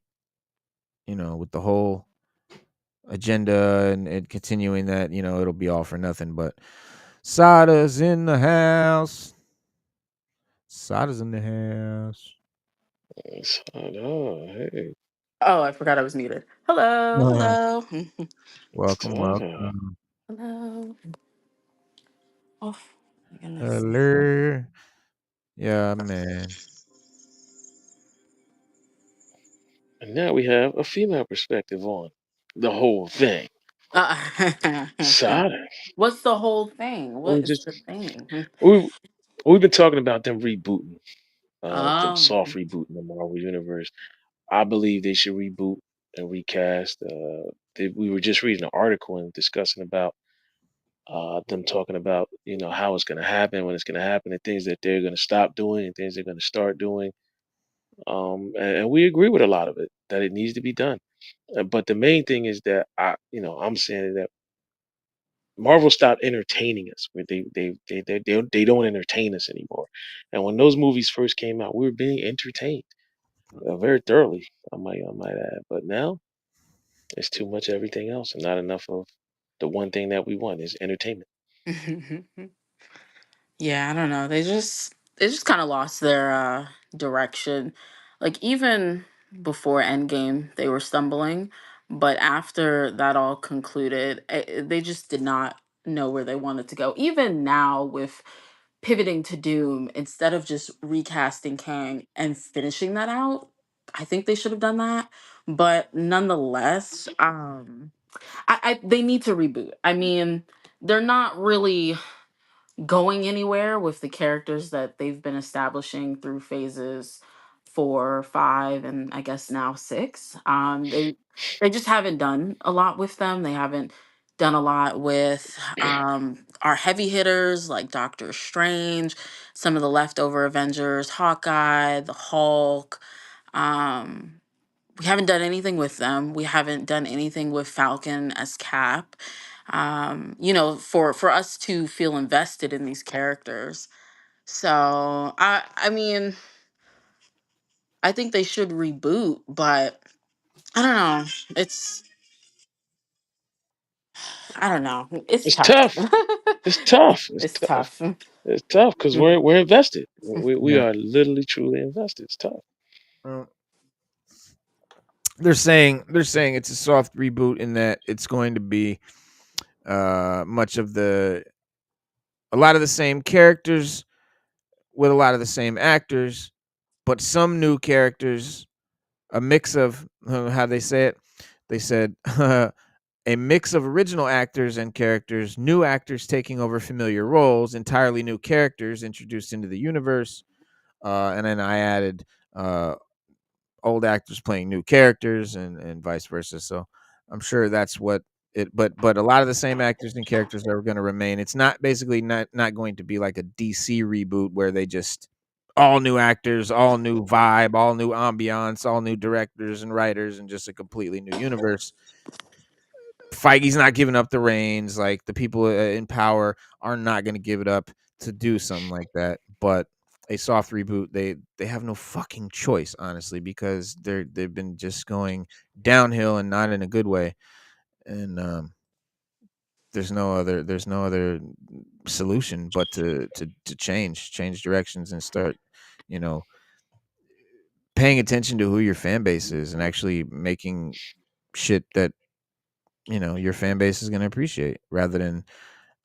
with the whole agenda and continuing that, it'll be all for nothing. But Sada's in the house. Sada's in the house. Oh, hey, Oh, I forgot I was muted. Hello, Uh, hello, welcome, Sada. welcome. hello. Oh my goodness. Hello. Yeah, man. And now we have a female perspective on the whole thing. Uh, Sada. what's the whole thing? We What is just the thing? we we've been talking about them rebooting, them Oh, soft rebooting the Marvel universe. I believe they should reboot and recast. We were just reading an article and discussing about them talking about how it's going to happen, when it's going to happen, and things that they're going to stop doing and things they're going to start doing. And we agree with a lot of it that it needs to be done. But the main thing is that I'm saying that Marvel stopped entertaining us. Where they don't entertain us anymore. And when those movies first came out, we were being entertained very thoroughly. I might add. But now it's too much of everything else and not enough of the one thing that we want is entertainment. yeah. I don't know. They just kind of lost their direction. Like even before Endgame, they were stumbling, but after that all concluded, they just did not know where they wanted to go. Even now with pivoting to Doom instead of just recasting Kang and finishing that out. I think they should have done that. But nonetheless, they need to reboot. I mean, they're not really going anywhere with the characters that they've been establishing through phases 4, 5, and I guess now 6. They just haven't done a lot with them. They haven't done a lot with our heavy hitters like Doctor Strange, some of the leftover Avengers, Hawkeye, the Hulk. Um, we haven't done anything with them. We haven't done anything with Falcon as Cap. For us to feel invested in these characters. So I mean, I think they should reboot, but I don't know. It's I don't know. It's It's tough. tough. It's tough. It's It's tough. tough. It's tough because we're invested. We Yeah. are literally truly invested. It's tough. Well, they're saying it's a soft reboot in that it's going to be much of the a lot of the same characters with a lot of the same actors, but some new characters, a mix of how they say it. They said a mix of original actors and characters, new actors taking over familiar roles, entirely new characters introduced into the universe. And then I added uh, old actors playing new characters and vice versa. So I'm sure that's what it. But a lot of the same actors and characters are going to remain. It's not basically not going to be like a DC reboot where they just all new actors, all new vibe, all new ambiance, all new directors and writers, and just a completely new universe. Feige's not giving up the reins. Like the people in power are not going to give it up to do something like that. But a soft reboot, they have no fucking choice, honestly, because they've been just going downhill and not in a good way. And there's no other solution but to change directions and start, you know, paying attention to who your fan base is and actually making shit that your fan base is going to appreciate rather than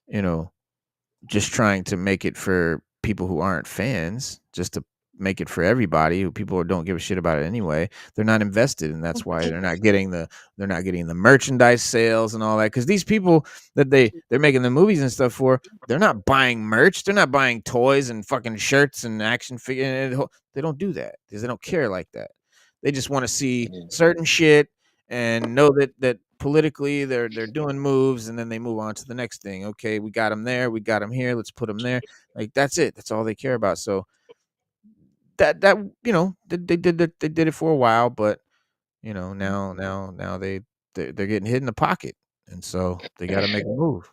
you know just trying to make it for people who aren't fans, just to make it for everybody who people don't give a shit about it anyway. They're not invested, and that's why they're not getting the merchandise sales and all that. Because these people that they're making the movies and stuff for, they're not buying merch. They're not buying toys and fucking shirts and action figure. They don't do that because they don't care like that. They just want to see Mm, certain shit and know that politically they're doing moves, and then they move on to the next thing. Okay, we got them there, we got them here, let's put them there. Like that's it. That's all they care about. So that they did it for a while, but now they're getting hit in the pocket, and so they got to make a move.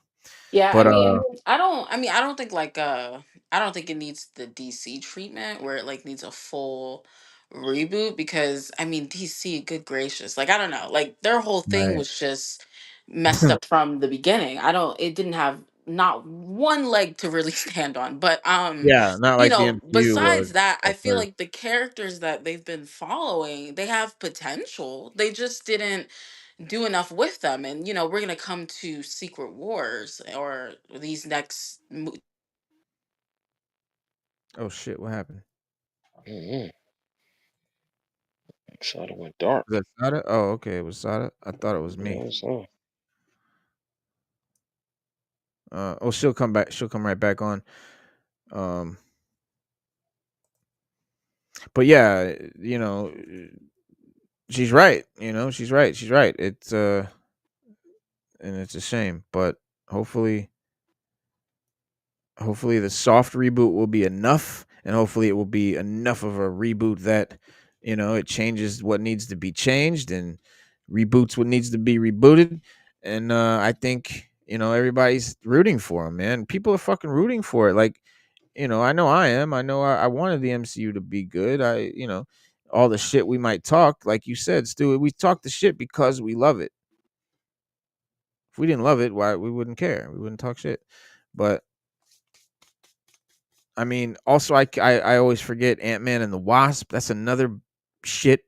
Yeah, I But mean, I don't think like I don't think it needs the DC treatment where it like needs a full reboot because I mean DC, good gracious. Like I don't know. Like their whole thing right. was just messed up from the beginning. I don't it didn't have not one leg to really stand on. But Yeah, not like the MCU was besides that, I at feel first. like the characters that they've been following, they have potential. They just didn't do enough with them. And we're gonna come to Secret Wars or these next Oh shit, what happened? mm, so it went dark. Was that Sada? Oh, okay, it was Sada. I thought it was me. Yeah, so Oh, she'll come back. She'll come right back on. Um, but yeah, she's right. She's right. She's right. And it's a shame, but hopefully, hopefully the soft reboot will be enough, and hopefully it will be enough of a reboot that it changes what needs to be changed and reboots what needs to be rebooted. And I think everybody's rooting for him, man. People are fucking rooting for it. Like I know I am. I know I wanted the MCU to be good. All the shit we might talk, like you said, Stu, we talk the shit because we love it. If we didn't love it, why we wouldn't care? We wouldn't talk shit. But I mean, also I always forget Ant-Man and the Wasp. That's another shit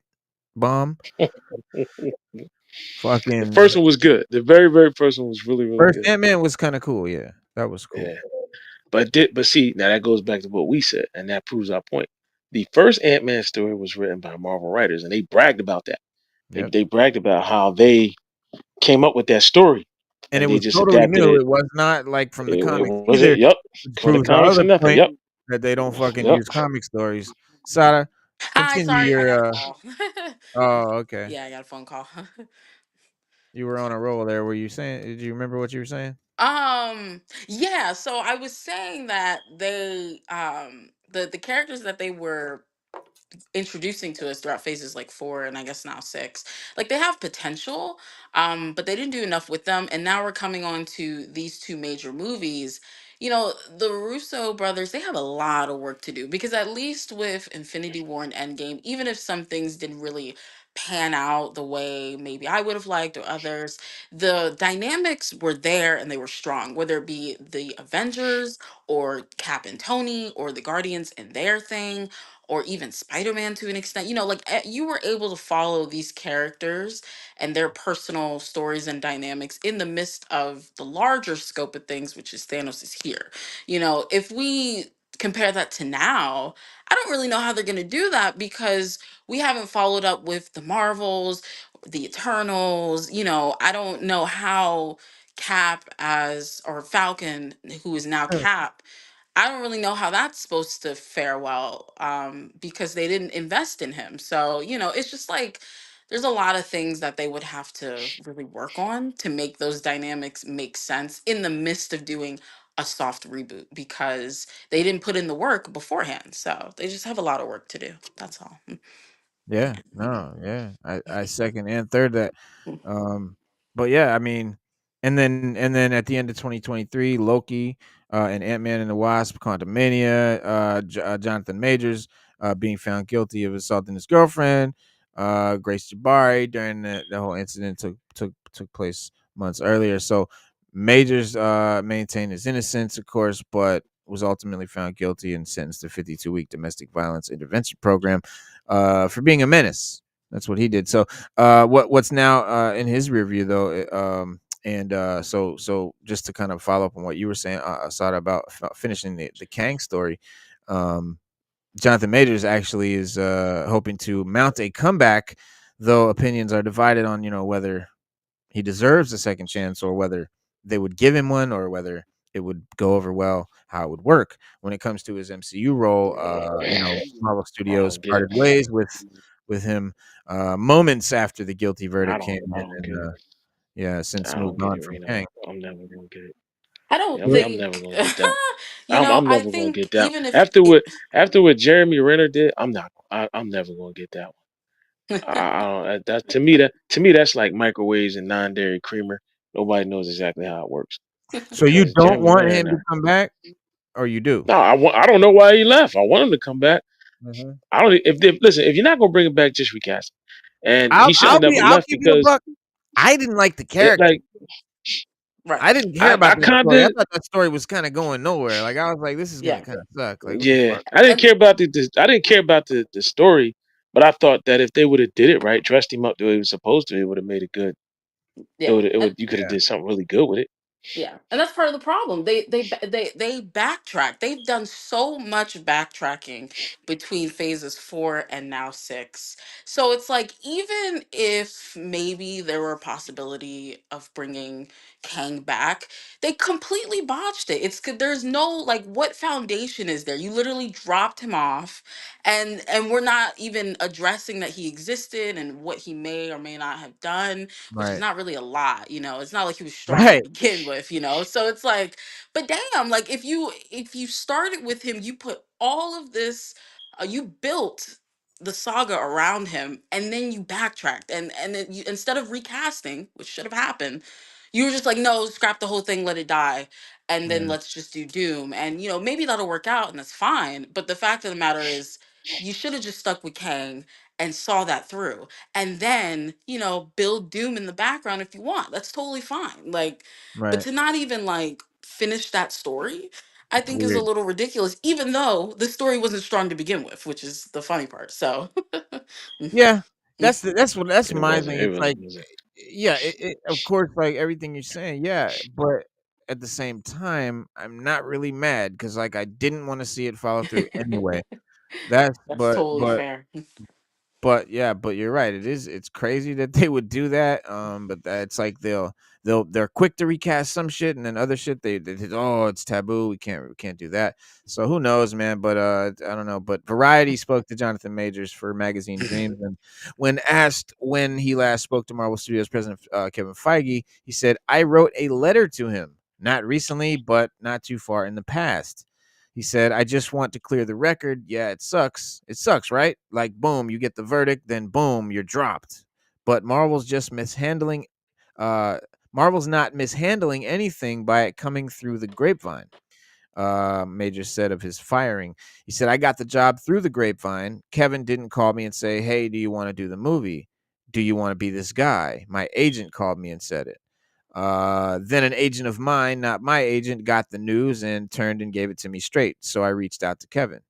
bomb. the Fucking first one was good. The very, very first one was really, really first good. Ant-Man was kind of cool. Yeah, that was Yeah. cool. But see, now that goes back to what we said, and that proves our point. The first Ant-Man story was written by Marvel writers, and they bragged about that. They Yep. they bragged about how they came up with that story, And and it they was just totally adapted new. it. It was not like from the It comics wasn't. either, Yep. which For the proves our comics other or nothing. point Yep. that they don't fucking Yep. use comic stories. Sada, Hi, continue sorry, I got a your call. oh, okay. Yeah, I got a phone call. You were on a roll there. Were you saying? Did you remember what you were saying? Yeah, so I was saying that they the characters that they were introducing to us throughout phases like 4 and I guess now 6, like they have potential, but they didn't do enough with them, and now we're coming on to these two major movies. The Russo brothers, they have a lot of work to do because at least with Infinity War and Endgame, even if some things didn't really pan out the way maybe I would have liked or others. The dynamics were there and they were strong, whether it be the Avengers or Cap and Tony or the Guardians and their thing, or even Spider-Man to an extent. Like you were able to follow these characters and their personal stories and dynamics in the midst of the larger scope of things, which is Thanos is here. If we compare that to now, I don't really know how they're going to do that because we haven't followed up with the Marvels, the Eternals. I don't know how Cap as or Falcon, who is now Cap, I don't really know how that's supposed to fare well, because they didn't invest in him. So, it's just like there's a lot of things that they would have to really work on to make those dynamics make sense in the midst of doing a soft reboot because they didn't put in the work beforehand. So they just have a lot of work to do. That's all. Yeah, no, yeah. I second and third that. Um, but yeah, I mean, and then at the end of 2023, Loki, and Ant-Man and the Wasp, Quantumania, Jonathan Majors, being found guilty of assaulting his girlfriend, Grace Jabari during the whole incident took place months earlier. So Majors maintained his innocence, of course, but was ultimately found guilty and sentenced to 52-week domestic violence intervention program, for being a menace. That's what he did. So what's now in his review though, and so just to kind of follow up on what you were saying, Asada, about finishing the Kang story. um Jonathan Majors actually is hoping to mount a comeback, though opinions are divided on whether he deserves a second chance or whether they would give him one or whether it would go over well, how it would work when it comes to his MCU role. Marvel I Studios don't get it. parted ways with him moments after the guilty verdict came I in, don't and get it. yeah, since I don't moved get on it, from Reno. Kang. I'm never gonna get it. I Yeah, don't I'm Well, never think, gonna get that. I'm I never gonna think get that. even if After it, what after what Jeremy Renner did, I'm not. I'm never gonna get that one. I don't. That to me that's like microwaves and non-dairy creamer. Nobody knows exactly how it works so you because don't Jeremy want Renner. him to Nah. come back, or you do? No, I don't know why he left. I want him to come back. Mhm. I don't. Listen, if you're not gonna bring him back, just recast him. And he should have never I'll left give you a because buck. I didn't like the it character. like right. I didn't care about I that kind story. I of. thought that story was kind of going nowhere. Like I was like, this is gonna Yeah. kind of suck. Like what the Yeah, fuck? I didn't And care about I didn't care about the story, but I thought that if they would have did it right, dressed him up the way he was supposed to, it would have made it good. yeah. It And would you could have Yeah, did something really good with it. yeah, and that's part of the problem. They backtrack. They've done so much backtracking between phases 4 and now 6. So it's like even if maybe there were a possibility of bringing Kang back, they completely botched it. There's no, like, what foundation is there? You literally dropped him off, and we're not even addressing that he existed and what he may or may not have done, which is right, not really a lot. It's not like he was strong to right, begin with. So it's like, but damn, like if you started with him, you put all of this, you built the saga around him, and then you backtracked, and then instead of recasting, which should have happened, you were just like, no, scrap the whole thing, let it die, and then yeah, let's just do Doom. And maybe that'll work out and that's fine, but the fact of the matter is you should have just stuck with Kang and saw that through, and then build Doom in the background if you want. That's totally fine. Like, but right. to not even like finish that story, I think is a Weird. little ridiculous, even though the story wasn't strong to begin with, which is the funny part. So Yeah, that's It my wasn't. thing. It It's really like, wasn't. yeah, of course, like everything you're saying, yeah, but at the same time, I'm not really mad because like I didn't want to see it follow through anyway. That's that's totally fair. but yeah, but you're right. It's crazy that they would do that. But that's like they're quick to recast some shit, and then other shit oh, it's taboo. We can't do that. So who knows, man? But I don't know. But Variety spoke to Jonathan Majors for Magazine Dreams, and when asked when he last spoke to Marvel Studios president Kevin Feige, he said, "I wrote a letter to him, not recently, but not too far in the past." He said, I just want to clear the record. Yeah, it sucks. It sucks, right? Like, boom, you get the verdict, then boom, you're dropped. But uh, Marvel's not mishandling anything by it coming through the grapevine. Major said of his firing. He said, I got the job through the grapevine. Kevin didn't call me and say, hey, do you want to do the movie? Do you want to be this guy? My agent called me and said it. Then an agent of mine, not my agent, got the news and turned and gave it to me straight. So I reached out to Kevin.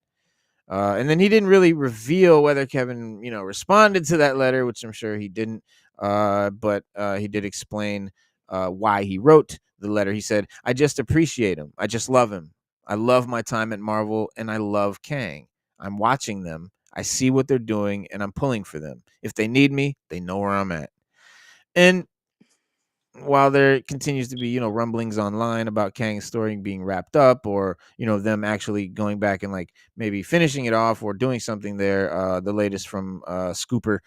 And then he didn't really reveal whether Kevin, responded to that letter, which I'm sure he didn't. But he did explain why he wrote the letter. He said, "I just appreciate him. I just love him. I love my time at Marvel, and I love Kang. I'm watching them. I see what they're doing, and I'm pulling for them. If they need me, they know where I'm at." And while there continues to be, rumblings online about Kang's story being wrapped up, or them actually going back and like maybe finishing it off or doing something there, the latest from Scooper,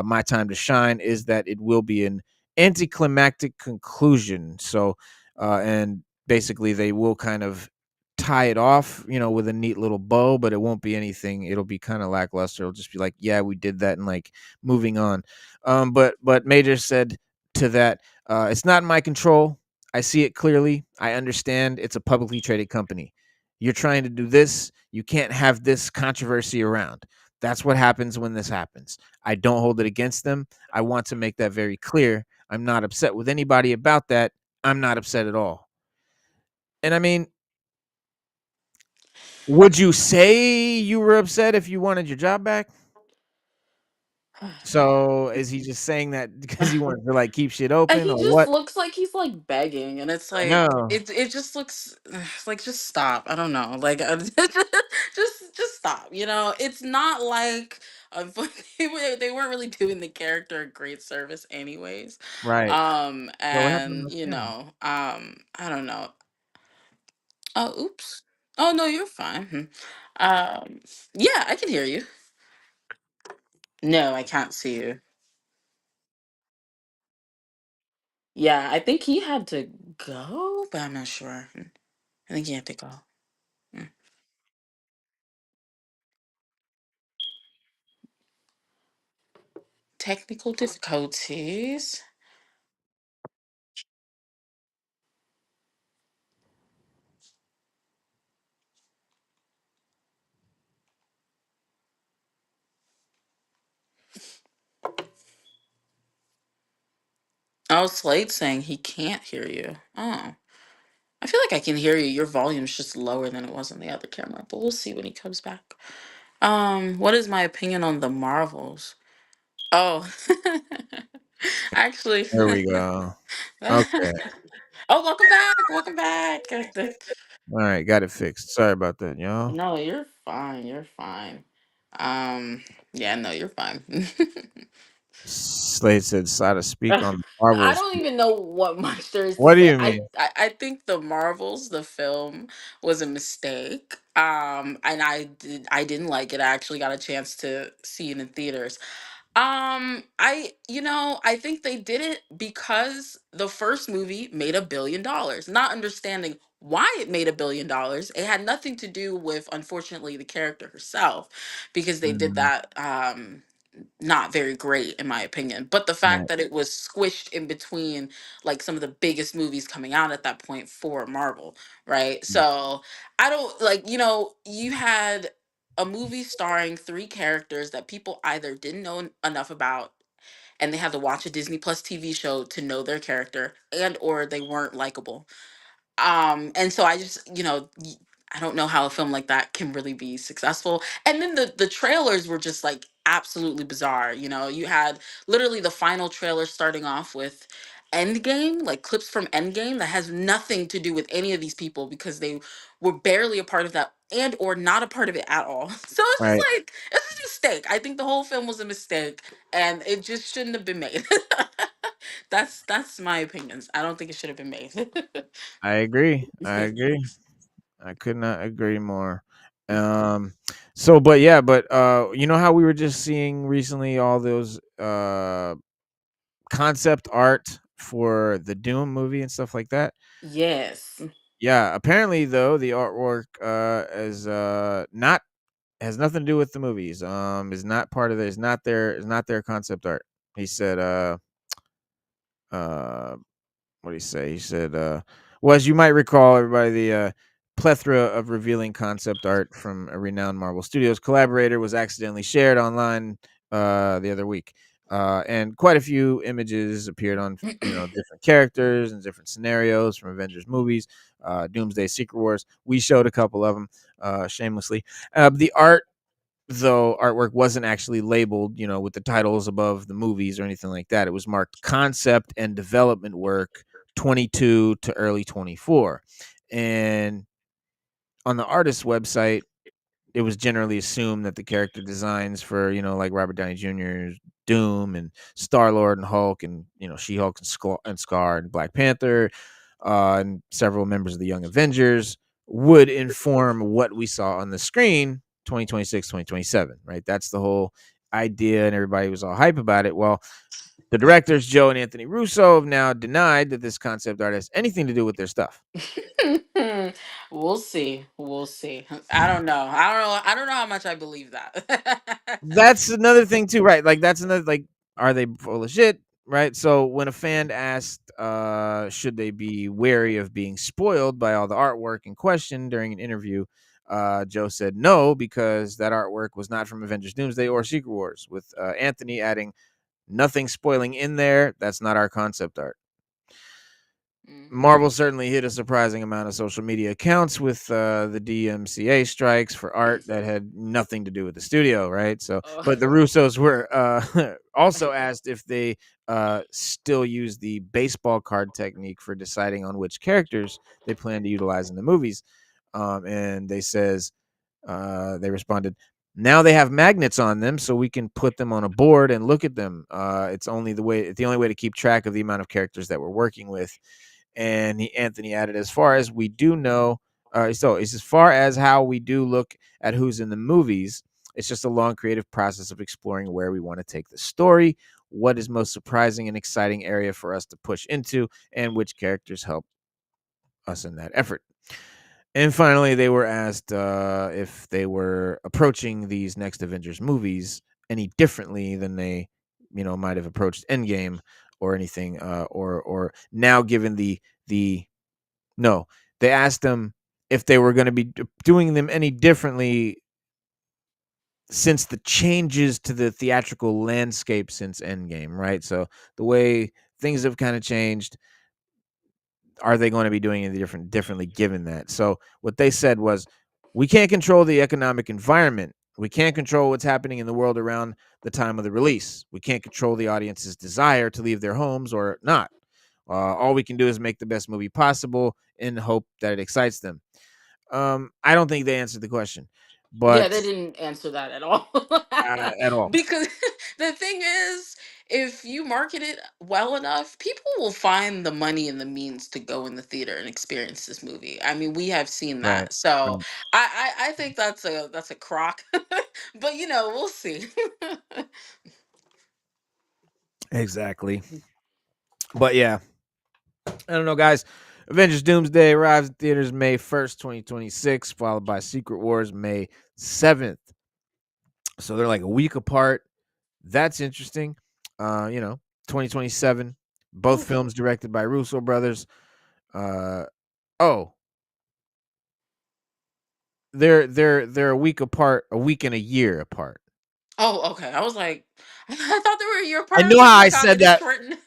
My Time to Shine, is that it will be an anticlimactic conclusion. So, and basically they will kind of tie it off, with a neat little bow, but it won't be anything. It'll be kind of lackluster. It'll just be like, yeah, we did that, and like moving on. But Major said to that, "It's not in my control. I see it clearly. I understand it's a publicly traded company. You're trying to do this. You can't have this controversy around. That's what happens when this happens. I don't hold it against them. I want to make that very clear. I'm not upset with anybody about that. I'm not upset at all." And I mean, would you say you were upset if you wanted your job back? So is he just saying that because he wants to like keep shit And open, he or just what? looks like he's like begging, and it's I like know, it just looks like just stop. I don't know, like just stop. It's not like they weren't really doing the character a great service, anyways. right? Yeah, what happened And with him? I don't know. Oh, oops. Oh no, you're fine. Yeah, I can hear you. No, I can't see you. Yeah, I think he had to go, but I'm not sure. I think he had to go. Mm. Technical difficulties. Oh, Slade saying he can't hear you. Oh, I feel like I can hear you. Your volume's just lower than it was on the other camera, but we'll see when he comes back. What is my opinion on the Marvels? Oh, actually, There we go. oh, Okay. welcome back. Welcome back. All right, got it fixed. Sorry about that, y'all. No, you're fine. You're fine. Yeah, no, you're fine. Slade said, "So to speak on the I Marvels." don't even know what much there is to What do say. you I, mean? I I think the Marvels, the film, was a mistake. And I didn't like it. I actually got a chance to see it in theaters. I think they did it because the first movie made $1 billion. Not understanding why it made $1 billion. It had nothing to do with, unfortunately, the character herself, because they did Mhm, that not very great in my opinion. But the fact right, that it was squished in between like some of the biggest movies coming out at that point for Marvel, right? mm, So I don't like, you had a movie starring three characters that people either didn't know enough about, and they had to watch a Disney Plus TV show to know their character, and or they weren't likable. And so I just, I don't know how a film like that can really be successful. And then the trailers were just like absolutely bizarre. You had literally the final trailer starting off with Endgame, like clips from Endgame that has nothing to do with any of these people, because they were barely a part of that, and or not a part of it at all. So it's just right. like it's just a mistake. I think the whole film was a mistake, and it just shouldn't have been made. That's my opinions. I don't think it should have been made. I agree. I agree. I could not agree more. Um, so, but yeah, but you know how we were just seeing recently all those concept art for the Doom movie and stuff like that. Yes. Yeah, apparently though the artwork is not has nothing to do with the movies. Is not part of it. Is not their concept art. He said uh what did he say? He said, well, as you might recall, everybody, the plethora of revealing concept art from a renowned Marvel Studios collaborator was accidentally shared online the other week. and quite a few images appeared on different characters and different scenarios from Avengers movies, Doomsday, Secret Wars. We showed a couple of them shamelessly. The artwork wasn't actually labeled, with the titles above the movies or anything like that. It was marked concept and development work 22 to early 24. And on the artist's website, it was generally assumed that the character designs for, like Robert Downey Jr.'s Doom and Star-Lord and Hulk and, She-Hulk and Scar and Black Panther and several members of the Young Avengers would inform what we saw on the screen 2026, 2027, right? That's the whole idea, and everybody was all hype about it. Well, the directors, Joe and Anthony Russo, have now denied that this concept art has anything to do with their stuff. We'll see. We'll see. I don't know. I don't know how much I believe that. That's another thing too, right? Like that's another are they full of shit? Right. So when a fan asked, should they be wary of being spoiled by all the artwork in question during an interview, Joe said no, because that artwork was not from Avengers Doomsday or Secret Wars, with Anthony adding, nothing spoiling in there. That's not our concept art. Marvel certainly hit a surprising amount of social media accounts with the DMCA strikes for art that had nothing to do with the studio, right? So, but the Russos were also asked if they still use the baseball card technique for deciding on which characters they plan to utilize in the movies, and they responded, now they have magnets on them, so we can put them on a board and look at them. It's the only way to keep track of the amount of characters that we're working with. And Anthony added, as far as we do know, so it's as far as how we do look at who's in the movies, it's just a long creative process of exploring where we want to take the story, what is most surprising and exciting area for us to push into, and which characters help us in that effort. And finally, they were asked if they were approaching these next Avengers movies any differently than they, might have approached Endgame or anything, or now given no, they asked them if they were going to be doing them any differently since the changes to the theatrical landscape since Endgame, right? So the way things have kind of changed, are they going to be doing it differently given that? So what they said was, we can't control the economic environment. We can't control what's happening in the world around the time of the release. We can't control the audience's desire to leave their homes or not. All we can do is make the best movie possible in hope that it excites them. I don't think they answered the question, Yeah, but they didn't answer that at all. at all. Because the thing is, if you market it well enough, people will find the money and the means to go in the theater and experience this movie. I mean, we have seen Right. that. So Right. I think that's a crock. But we'll see. Exactly. But yeah, I don't know, guys. Avengers Doomsday arrives in theaters May 1st, 2026, followed by Secret Wars May 7th. So they're like a week apart. That's interesting. 2027. Both films directed by Russo brothers. Oh, they're a week apart, a week and a year apart. Oh, okay. I was like, I thought they were a year I apart. I know was like, how oh I my god, they said just that. shortened.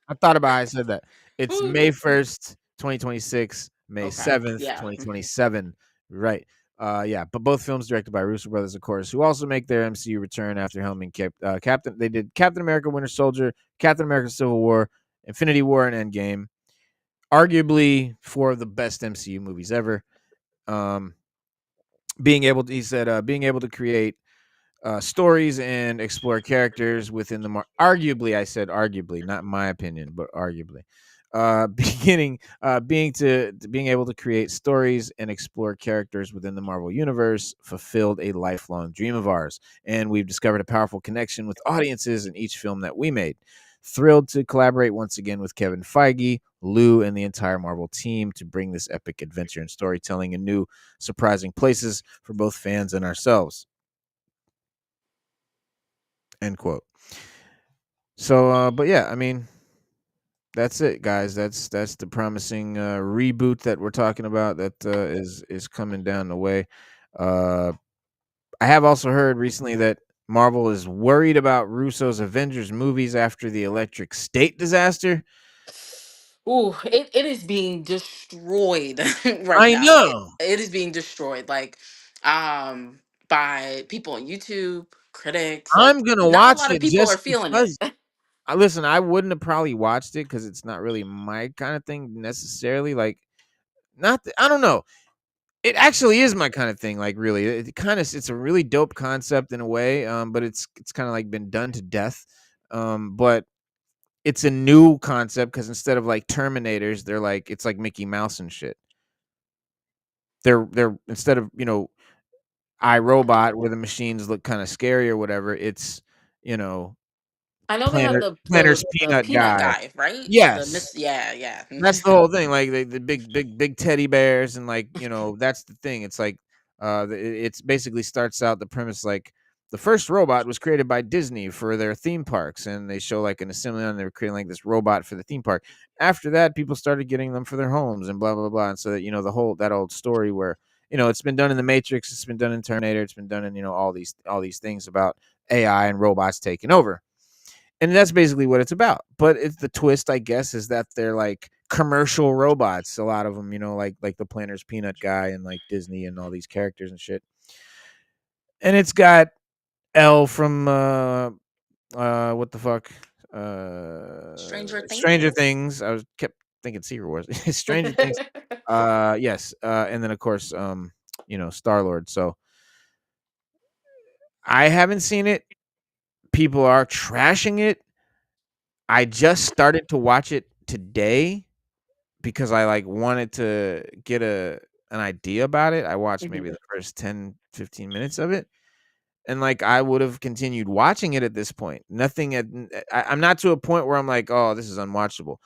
I thought about how I said that. It's May Whew. 1st, 2026, May Okay. 7th, Yeah. 2027. Right. Yeah, but both films directed by Russo brothers, of course, who also make their MCU return after helming Captain. They did Captain America: Winter Soldier, Captain America: Civil War, Infinity War, and Endgame. Arguably four of the best MCU movies ever. He said, being able to create stories and explore characters within the arguably, I said arguably, not my opinion, but arguably, being able to create stories and explore characters within the Marvel universe fulfilled a lifelong dream of ours, and we've discovered a powerful connection with audiences in each film that we made. Thrilled to collaborate once again with Kevin Feige, Lou, and the entire Marvel team to bring this epic adventure and storytelling in new, surprising places for both fans and ourselves. End quote. So, but yeah, I mean, that's it, guys. That's the promising reboot that we're talking about that is coming down the way. I have also heard recently that Marvel is worried about Russo's Avengers movies after the Electric State disaster. Ooh, it is being destroyed right I now. know. It is being destroyed, like, um, by people on YouTube, critics. Like, I'm gonna not a watch lot of it people are just feeling it. because. I listen. I wouldn't have probably watched it because it's not really my kind of thing necessarily. Like, not. I don't know. It actually is my kind of thing. Like, really, it's a really dope concept in a way. But it's kind of like been done to death. But it's a new concept because instead of like Terminators, they're like it's like Mickey Mouse and shit. They're instead of iRobot where the machines look kind of scary or whatever. It's you know I know they have Planner the Planner's the Peanut peanut guy. guy, right? The Yes. miss, yeah, yeah. That's the whole thing, like, the big teddy bears and, like, that's the thing, it's like, it's basically starts out the premise like, the first robot was created by Disney for their theme parks, and they show, like, an assembly line, they were creating, like, this robot for the theme park. After that, people started getting them for their homes and blah, blah, blah, and so that, the whole that old story where, it's been done in The Matrix, it's been done in Terminator, it's been done in, all these things about AI and robots taking over. And that's basically what it's about. But it's the twist, I guess, is that they're like commercial robots. A lot of them, like the Planters Peanut guy and like Disney and all these characters and shit. And it's got L from what the fuck? Stranger Stranger Things. Things. I was kept thinking Secret Wars. Stranger Things. Yes. And then of course, Star Lord. So I haven't seen it. People are trashing it. I just started to watch it today because I like wanted to get an idea about it. I watched maybe Mhm. the first 10-15 minutes of it. And like I would have continued watching it at this point. Nothing I'm not to a point where I'm like, oh, this is unwatchable.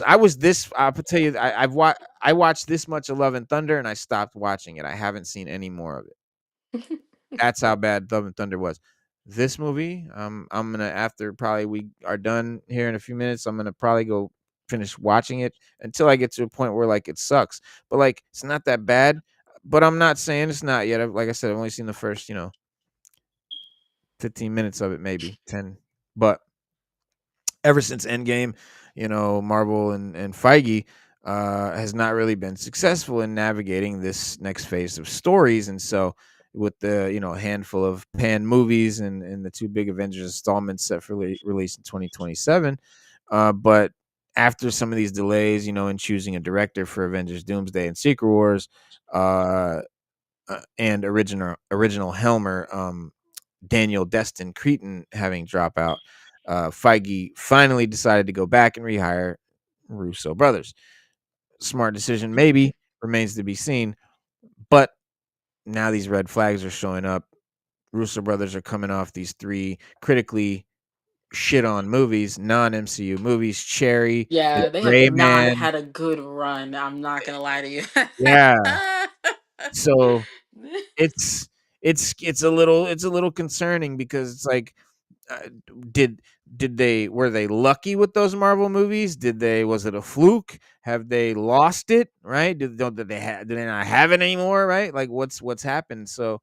I'll tell you, I watched this much of Love and Thunder and I stopped watching it. I haven't seen any more of it. That's how bad Love and Thunder was. This movie, I'm gonna after probably we are done here in a few minutes. I'm gonna probably go finish watching it until I get to a point where like it sucks. But like it's not that bad. But I'm not saying it's not yet. Like I said, I've only seen the first 15 minutes of it, maybe 10. But ever since Endgame, Marvel and Feige has not really been successful in navigating this next phase of stories. And so, with the handful of pan movies and the two big Avengers installments set for release in 2027, but after some of these delays, in choosing a director for Avengers Doomsday and Secret Wars, and original Helmer, Daniel Destin Cretton having drop out, Feige finally decided to go back and rehire Russo brothers. Smart decision, maybe, remains to be seen. But now these red flags are showing up. Russo brothers are coming off these three critically shit on movies, non MCU movies, Cherry, The Yeah, they have Gray not Man. had a good run. I'm not gonna lie to you. Yeah. So it's it's a little concerning because it's like uh, did they were they lucky with those Marvel movies? Was it a fluke? Have they lost it? Right? Did they not have it anymore? Right? Like what's happened? So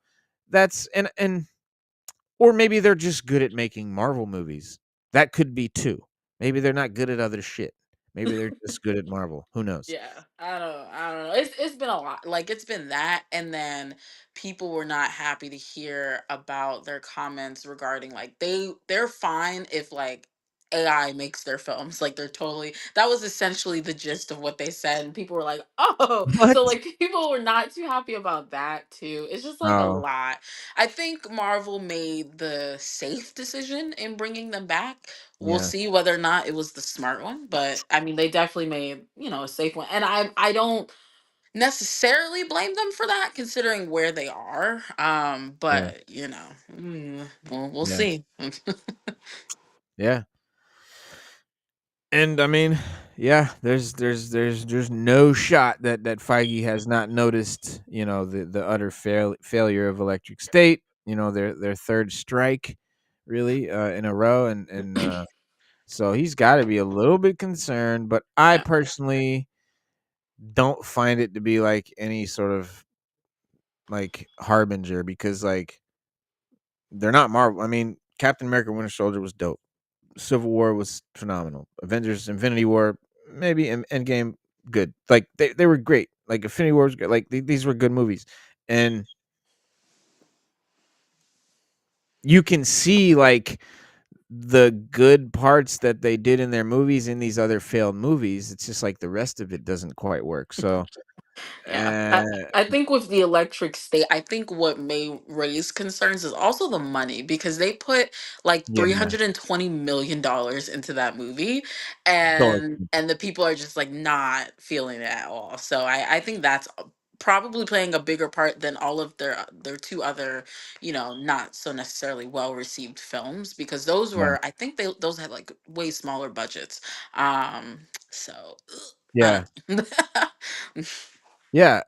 that's and or maybe they're just good at making Marvel movies. That could be too. Maybe they're not good at other shit. Maybe they're just good at Marvel. Who knows? Yeah, I don't know. It's been a lot. Like, it's been that, and then people were not happy to hear about their comments regarding, like, they're fine if like AI makes their films. Like, they're totally, that was essentially the gist of what they said, and people were like, "Oh." What? So like people were not too happy about that too. It's just like a Oh, lot. I think Marvel made the safe decision in bringing them back. We'll yeah. see whether or not it was the smart one, but I mean, they definitely made, a safe one. And I don't necessarily blame them for that considering where they are. Yeah. But, we'll Yeah. see. Yeah. And I mean, yeah, there's no shot that Feige has not noticed, the utter failure of Electric State, their third strike really in a row and so he's got to be a little bit concerned, but I Yeah. personally don't find it to be like any sort of like harbinger because like They're not Marvel. I mean, Captain America: Winter Soldier was dope. Civil War was phenomenal. Avengers: Infinity War, maybe Endgame, good. Like they were great. Like Infinity War was good. Like these were good movies, and you can see like the good parts that they did in their movies in these other failed movies. It's just like the rest of it doesn't quite work. So, Yeah, uh, I think with the electric state, I think what may raise concerns is also the money because they put like yeah, $320 million into that movie, so and the people are just like not feeling it at all. So I think that's probably playing a bigger part than all of their two other, not so necessarily well received films because those yeah, were, I think those had like way smaller budgets. So I yeah. don't know. Yeah,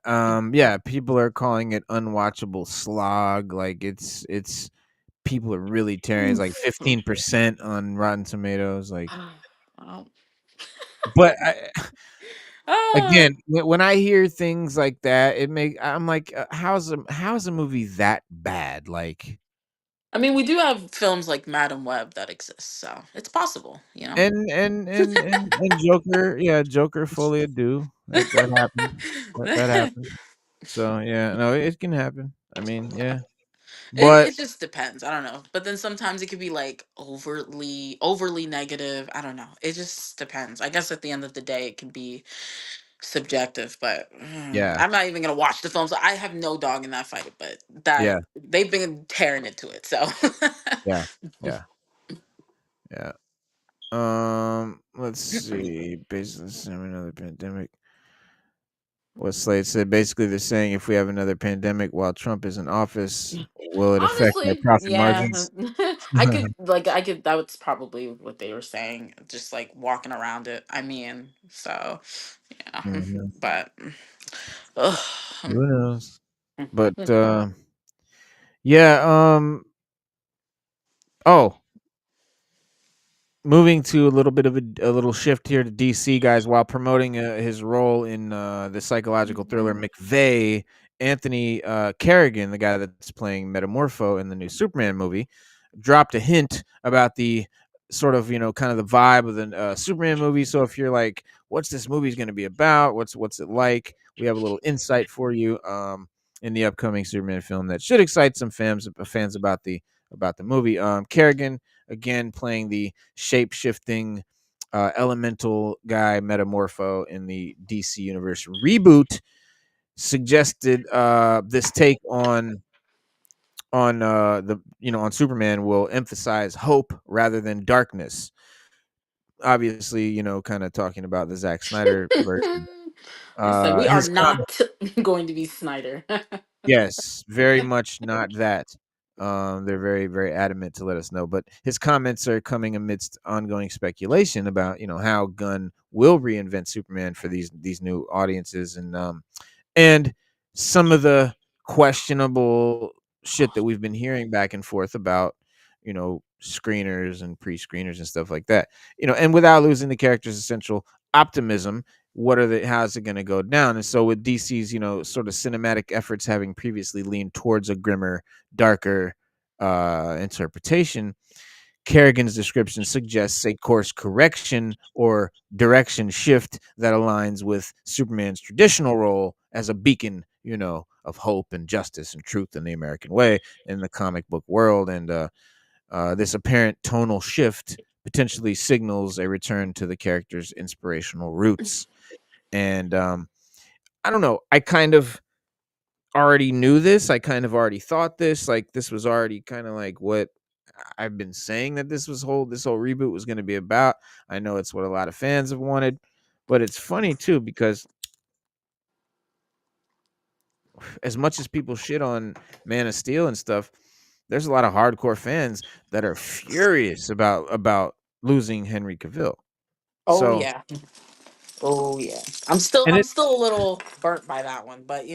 yeah, people are calling it unwatchable slog. Like it's people are really tearing. It's like 15% on Rotten Tomatoes. Like, Wow. but Ah, again, when I hear things like that, I'm like, how's a movie that bad? Like, I mean, we do have films like Madam Web that exist, so it's possible, you know. and Joker, yeah, Joker Folia do that happened. That happened. So yeah, no, it can happen. I mean, yeah, but It just depends. I don't know, but then sometimes it could be like overly negative. I don't know. It just depends. I guess at the end of the day, it can be subjective. But yeah, I'm not even gonna watch the films. I have no dog in that fight. But that yeah, they've been tearing into it. So yeah, yeah, yeah. Let's see. Basically, another pandemic. What Slade said. Basically, they're saying if we have another pandemic while Trump is in office, will it affect our honestly, profit yeah, margins? I could. That was probably what they were saying. Just like walking around it. I mean, so yeah, Mhm. but ugh. Who knows? But yeah. Oh, moving to a little bit of a little shift here to DC, guys. While promoting his role in the psychological thriller McVeigh, Anthony Kerrigan, the guy that's playing Metamorpho in the new Superman movie, dropped a hint about the sort of kind of the vibe of the Superman movie. So if you're like, what's this movie's going to be about? What's it like? We have a little insight for you in the upcoming Superman film that should excite some fans about the movie. Kerrigan again playing the shape shifting elemental guy Metamorpho in the DC universe reboot suggested this take on the on Superman will emphasize hope rather than darkness. Obviously, kind of talking about the Zack Snyder version. I said we are His comment, not going to be Snyder. yes, very much not that. They're very, very adamant to let us know. But his comments are coming amidst ongoing speculation about, how Gunn will reinvent Superman for these new audiences, and some of the questionable shit that we've been hearing back and forth about, screeners and pre-screeners and stuff like that. And without losing the character's essential optimism, how's it going to go down? And so with DC's, sort of cinematic efforts having previously leaned towards a grimmer, darker interpretation, Kerrigan's description suggests a course correction or direction shift that aligns with Superman's traditional role as a beacon, of hope and justice and truth in the American way in the comic book world. And this apparent tonal shift potentially signals a return to the character's inspirational roots. And I don't know. I kind of already knew this. I kind of already thought this. Like this was already kind of like what I've been saying that this whole reboot was going to be about. I know it's what a lot of fans have wanted, but it's funny too because as much as people shit on Man of Steel and stuff, there's a lot of hardcore fans that are furious about losing Henry Cavill. Oh So, yeah. Oh yeah. I'm still and I'm it still a little burnt by that one, but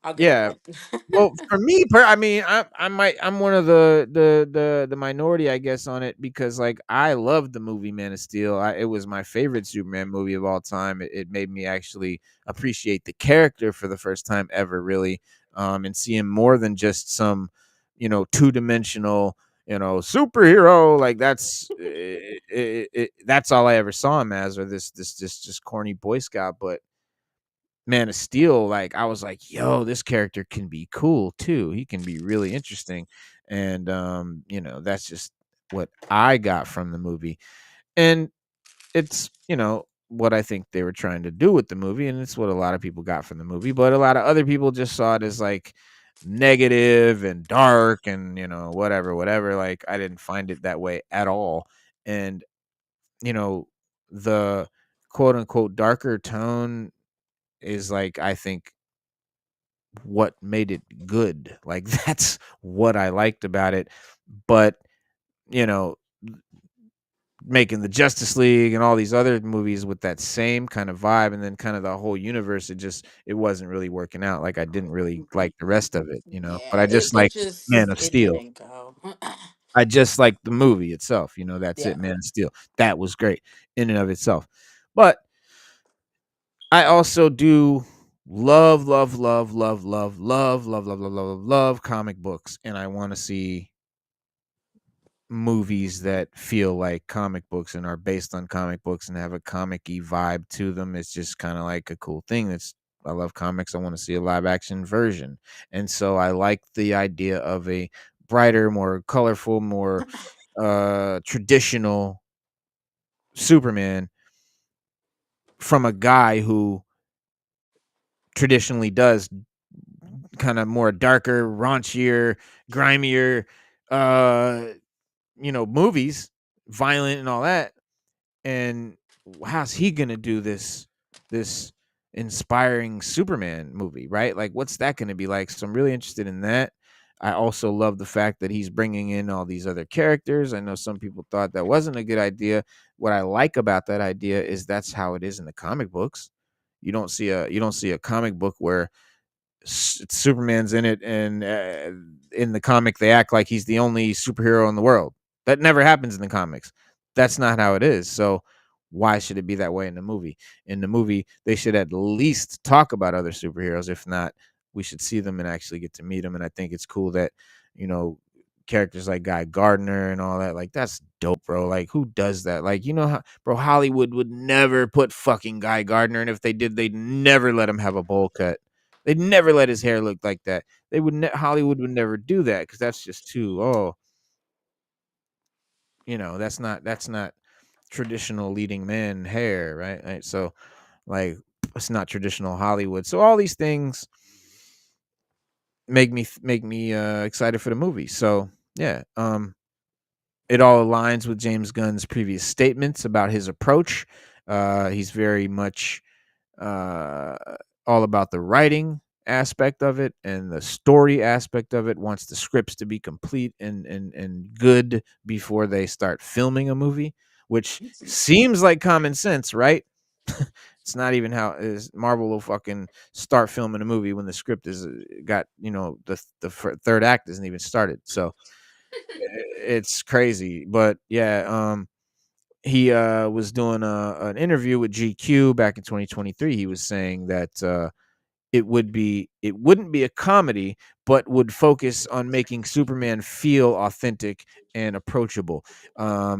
I'll get over yeah, well, it. for me, I mean, I'm one of the minority, I guess, on it because like I loved the movie Man of Steel. It was my favorite Superman movie of all time. It made me actually appreciate the character for the first time ever, really, and see him more than just some two-dimensional, superhero. Like that's all I ever saw him as, or this just corny Boy Scout. But Man of Steel, like I was like, yo, this character can be cool too. He can be really interesting. And that's just what I got from the movie. And it's, what I think they were trying to do with the movie, and it's what a lot of people got from the movie, but a lot of other people just saw it as like negative and dark and whatever. Like I didn't find it that way at all. And you know the quote unquote darker tone is, like, I think what made it good. Like that's what I liked about it. But you know making the Justice League and all these other movies with that same kind of vibe, and then kind of the whole universe, it wasn't really working out. Like I didn't really like the rest of it, but Yeah, I just it like just Man of it Steel. didn't go. I just like the movie itself, that's Yeah. it. Man of Steel, that was great in and of itself. But I also do love, love, love, love, love, love, love, love, love, love, love comic books, and I want to see movies that feel like comic books and are based on comic books and have a comic-y vibe to them. It's just kind of like a cool thing. I love comics. I want to see a live action version. And so I like the idea of a brighter, more colorful, more traditional Superman from a guy who traditionally does kind of more darker, raunchier, grimier uh movies, violent and all that. And how's he gonna do this inspiring Superman movie, right? Like, what's that gonna be like? So I'm really interested in that. I also love the fact that he's bringing in all these other characters. I know some people thought that wasn't a good idea. What I like about that idea is that's how it is in the comic books. You don't see a comic book where Superman's in it, and in the comic they act like he's the only superhero in the world. That never happens in the comics. That's not how it is. So why should it be that way in the movie? In the movie, they should at least talk about other superheroes. If not, we should see them and actually get to meet them. And I think it's cool that you know characters like Guy Gardner and all that. Like that's dope, bro. Like who does that? Like how, bro, Hollywood would never put fucking Guy Gardner, and if they did, they'd never let him have a bowl cut. They'd never let his hair look like that. Hollywood would never do that because that's just too that's not traditional leading man hair, right? So like it's not traditional Hollywood. So all these things make me excited for the movie. So yeah, it all aligns with James Gunn's previous statements about his approach. He's very much uh, all about the writing aspect of it and the story aspect of it. Wants the scripts to be complete and good before they start filming a movie, which seems like common sense, right? It's not even how is Marvel will fucking start filming a movie when the script is got third act isn't even started. So it's crazy. But yeah, he was doing an interview with GQ back in 2023. He was saying that it wouldn't be a comedy, but would focus on making Superman feel authentic and approachable.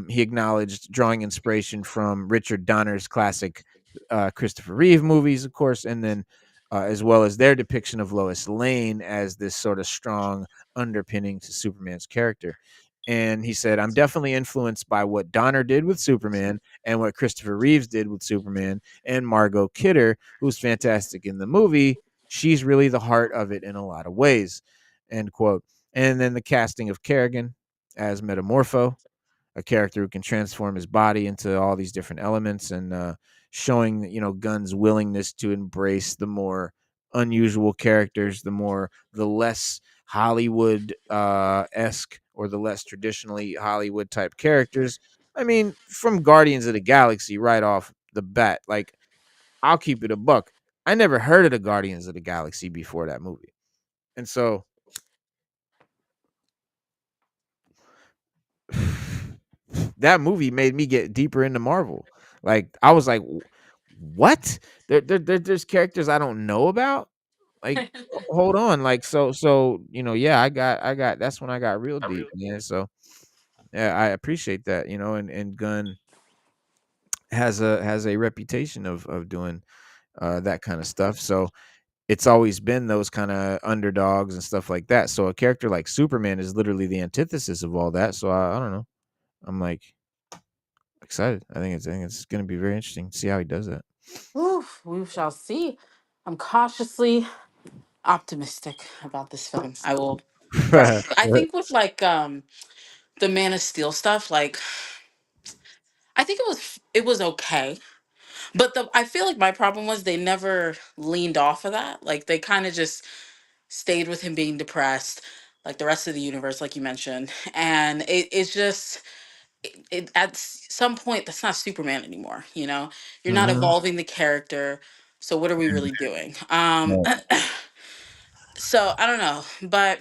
He acknowledged drawing inspiration from Richard Donner's classic Christopher Reeve movies, of course, and then as well as their depiction of Lois Lane as this sort of strong underpinning to Superman's character. And he said, I'm definitely influenced by what Donner did with Superman and what Christopher Reeves did with Superman, and Margot Kidder, who's fantastic in the movie. She's really the heart of it in a lot of ways, end quote. And then the casting of Kerrigan as Metamorpho, a character who can transform his body into all these different elements, and showing Gunn's willingness to embrace the more unusual characters, the less Hollywood esque, or the less traditionally Hollywood type characters. I mean, from Guardians of the Galaxy right off the bat, like, I'll keep it a buck, I never heard of the Guardians of the Galaxy before that movie. And so that movie made me get deeper into Marvel. Like I was like, what? There's characters I don't know about. like, hold on, like, so, yeah, I got that's when I got real deep, man, so, yeah, I appreciate that, and Gunn has a reputation of doing, that kinda stuff, so it's always been those kinda underdogs and stuff like that, so a character like Superman is literally the antithesis of all that, so I don't know. I'm, like, excited. I think it's gonna be very interesting to see how he does that. Oof, we shall see. I'm cautiously optimistic about this film. I will. I think with like the Man of Steel stuff, like I think it was okay. But I feel like my problem was they never leaned off of that. Like they kind of just stayed with him being depressed, like the rest of the universe, like you mentioned. And it's just at some point that's not Superman anymore. You're not Mhm. evolving the character. So what are we really doing? Right. So I don't know, but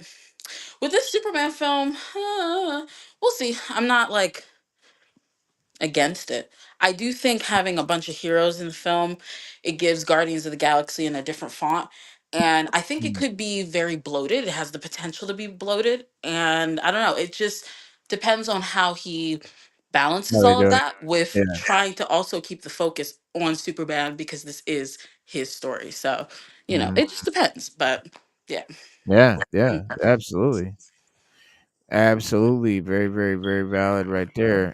with this Superman film, we'll see. I'm not like against it. I do think having a bunch of heroes in the film, it gives Guardians of the Galaxy in a different font. And I think it Mm. could be very bloated. It has the potential to be bloated. And I don't know, it just depends on how he How balances they all of do it. that with Yeah. trying to also keep the focus on Superman because this is his story. So, Mhm. it just depends. But yeah. Yeah, yeah, absolutely. Absolutely. Very, very, very valid right there.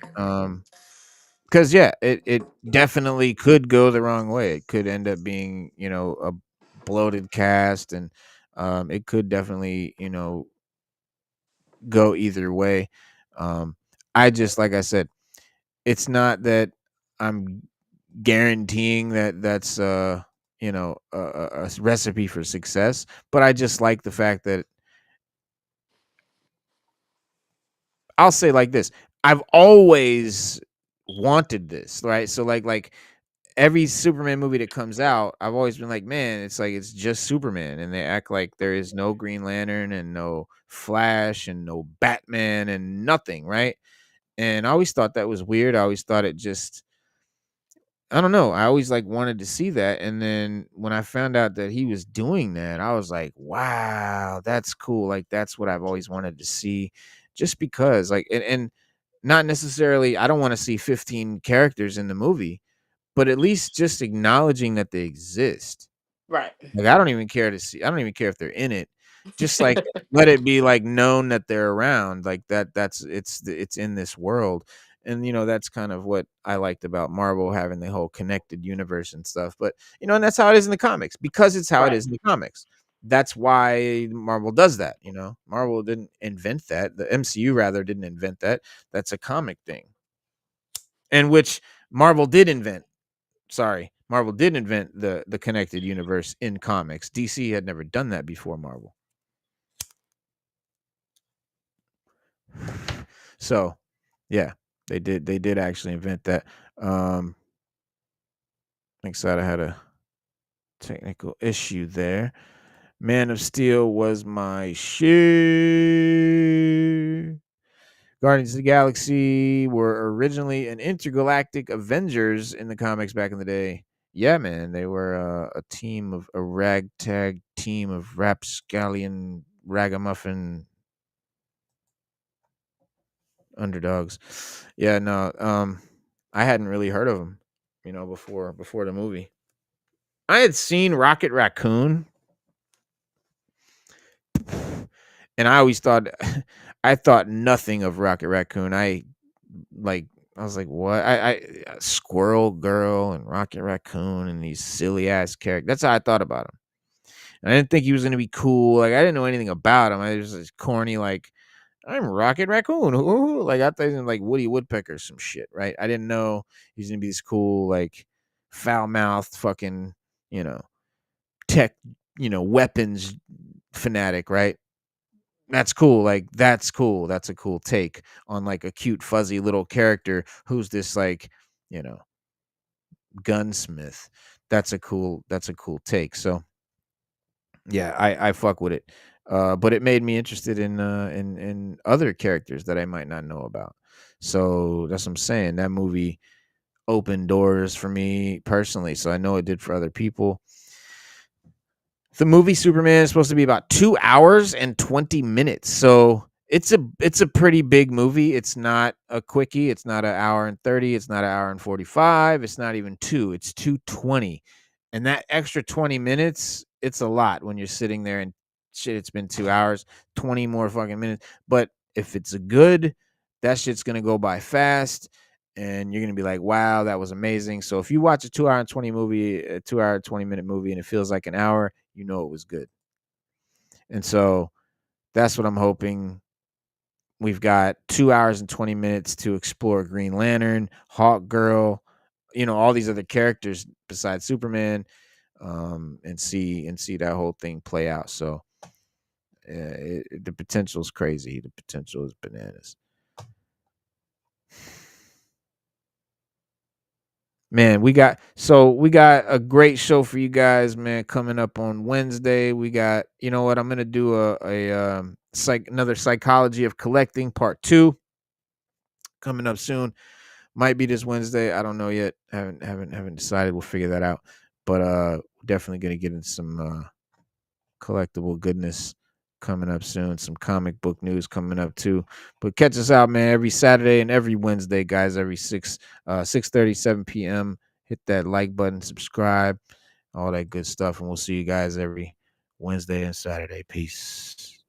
Because yeah, it definitely could go the wrong way. It could end up being, a bloated cast and it could definitely, go either way. Um I just like I said, it's not that I'm guaranteeing that that's a recipe for success, but I just like the fact that I'll say like this, I've always wanted this, right? So like every Superman movie that comes out, I've always been like, man, it's like it's just Superman, and they act like there is no Green Lantern and no Flash and no Batman and nothing, right? And I always thought that was weird. I always thought it just I don't know. I always like wanted to see that. And then when I found out that he was doing that, I was like, wow, that's cool. Like that's what I've always wanted to see. Just because and not necessarily I don't want to see 15 characters in the movie, but at least just acknowledging that they exist. Right. Like, I don't even care if they're in it. Just, like, let it be, like, known that they're around, like, it's in this world, and, that's kind of what I liked about Marvel having the whole connected universe and stuff, but, and that's how it is in the comics, because it's how it Right. is in the comics. That's why Marvel does that, Marvel didn't invent that, the MCU rather didn't invent that, that's a comic thing, and which Marvel did invent. Sorry, Marvel did invent the connected universe in comics. DC had never done that before Marvel. So, yeah, they did actually invent that. Thanks that I had a technical issue there. Man of Steel was my shit. Guardians of the Galaxy were originally an intergalactic Avengers in the comics back in the day. Yeah, man, they were a ragtag team of rapscallion, ragamuffin underdogs. Yeah, no, I hadn't really heard of them, before the movie. I had seen Rocket Raccoon, and I always thought, I thought nothing of Rocket Raccoon. Like I was like, what? Squirrel Girl and Rocket Raccoon and these silly ass characters. That's how I thought about him. And I didn't think he was gonna be cool. Like I didn't know anything about him. I was just corny, like I'm Rocket Raccoon. Ooh. Like I thought he was like Woody Woodpecker or some shit, right? I didn't know he was gonna be this cool, like foul mouthed fucking, you know, tech, weapons fanatic, right? That's cool. Like that's cool. That's a cool take on like a cute fuzzy little character who's this like, you know, gunsmith. That's a cool take. So, yeah, I fuck with it. But it made me interested in other characters that I might not know about. So, that's what I'm saying. That movie opened doors for me personally. So, I know it did for other people. The movie Superman is supposed to be about 2 hours and 20 minutes. So it's a pretty big movie. It's not a quickie. It's not an hour and 30. It's not an hour and 45. It's not even 2. It's 220. And that extra 20 minutes, it's a lot when you're sitting there and shit, it's been 2 hours, 20 more fucking minutes. But if it's a good, that shit's gonna go by fast. And you're gonna be like, wow, that was amazing. So if you watch a 2 hour and 20 movie, a 2 hour 20-minute movie, and it feels like an hour, you know it was good. And so that's what I'm hoping. We've got 2 hours and 20 minutes to explore Green Lantern, Hawk Girl, all these other characters besides Superman, and see that whole thing play out. So the potential is crazy. The potential is bananas. Man, we got a great show for you guys, man, coming up on Wednesday. We got, I'm gonna do another Psychology of Collecting Part 2 coming up soon. Might be this Wednesday. I don't know yet. Haven't decided. We'll figure that out. But definitely gonna get into some collectible goodness coming up soon. Some comic book news coming up too. But catch us out, man, every Saturday and every Wednesday, guys. Every 6:30, 7 p.m. Hit that like button, subscribe, all that good stuff, and we'll see you guys every Wednesday and Saturday. Peace.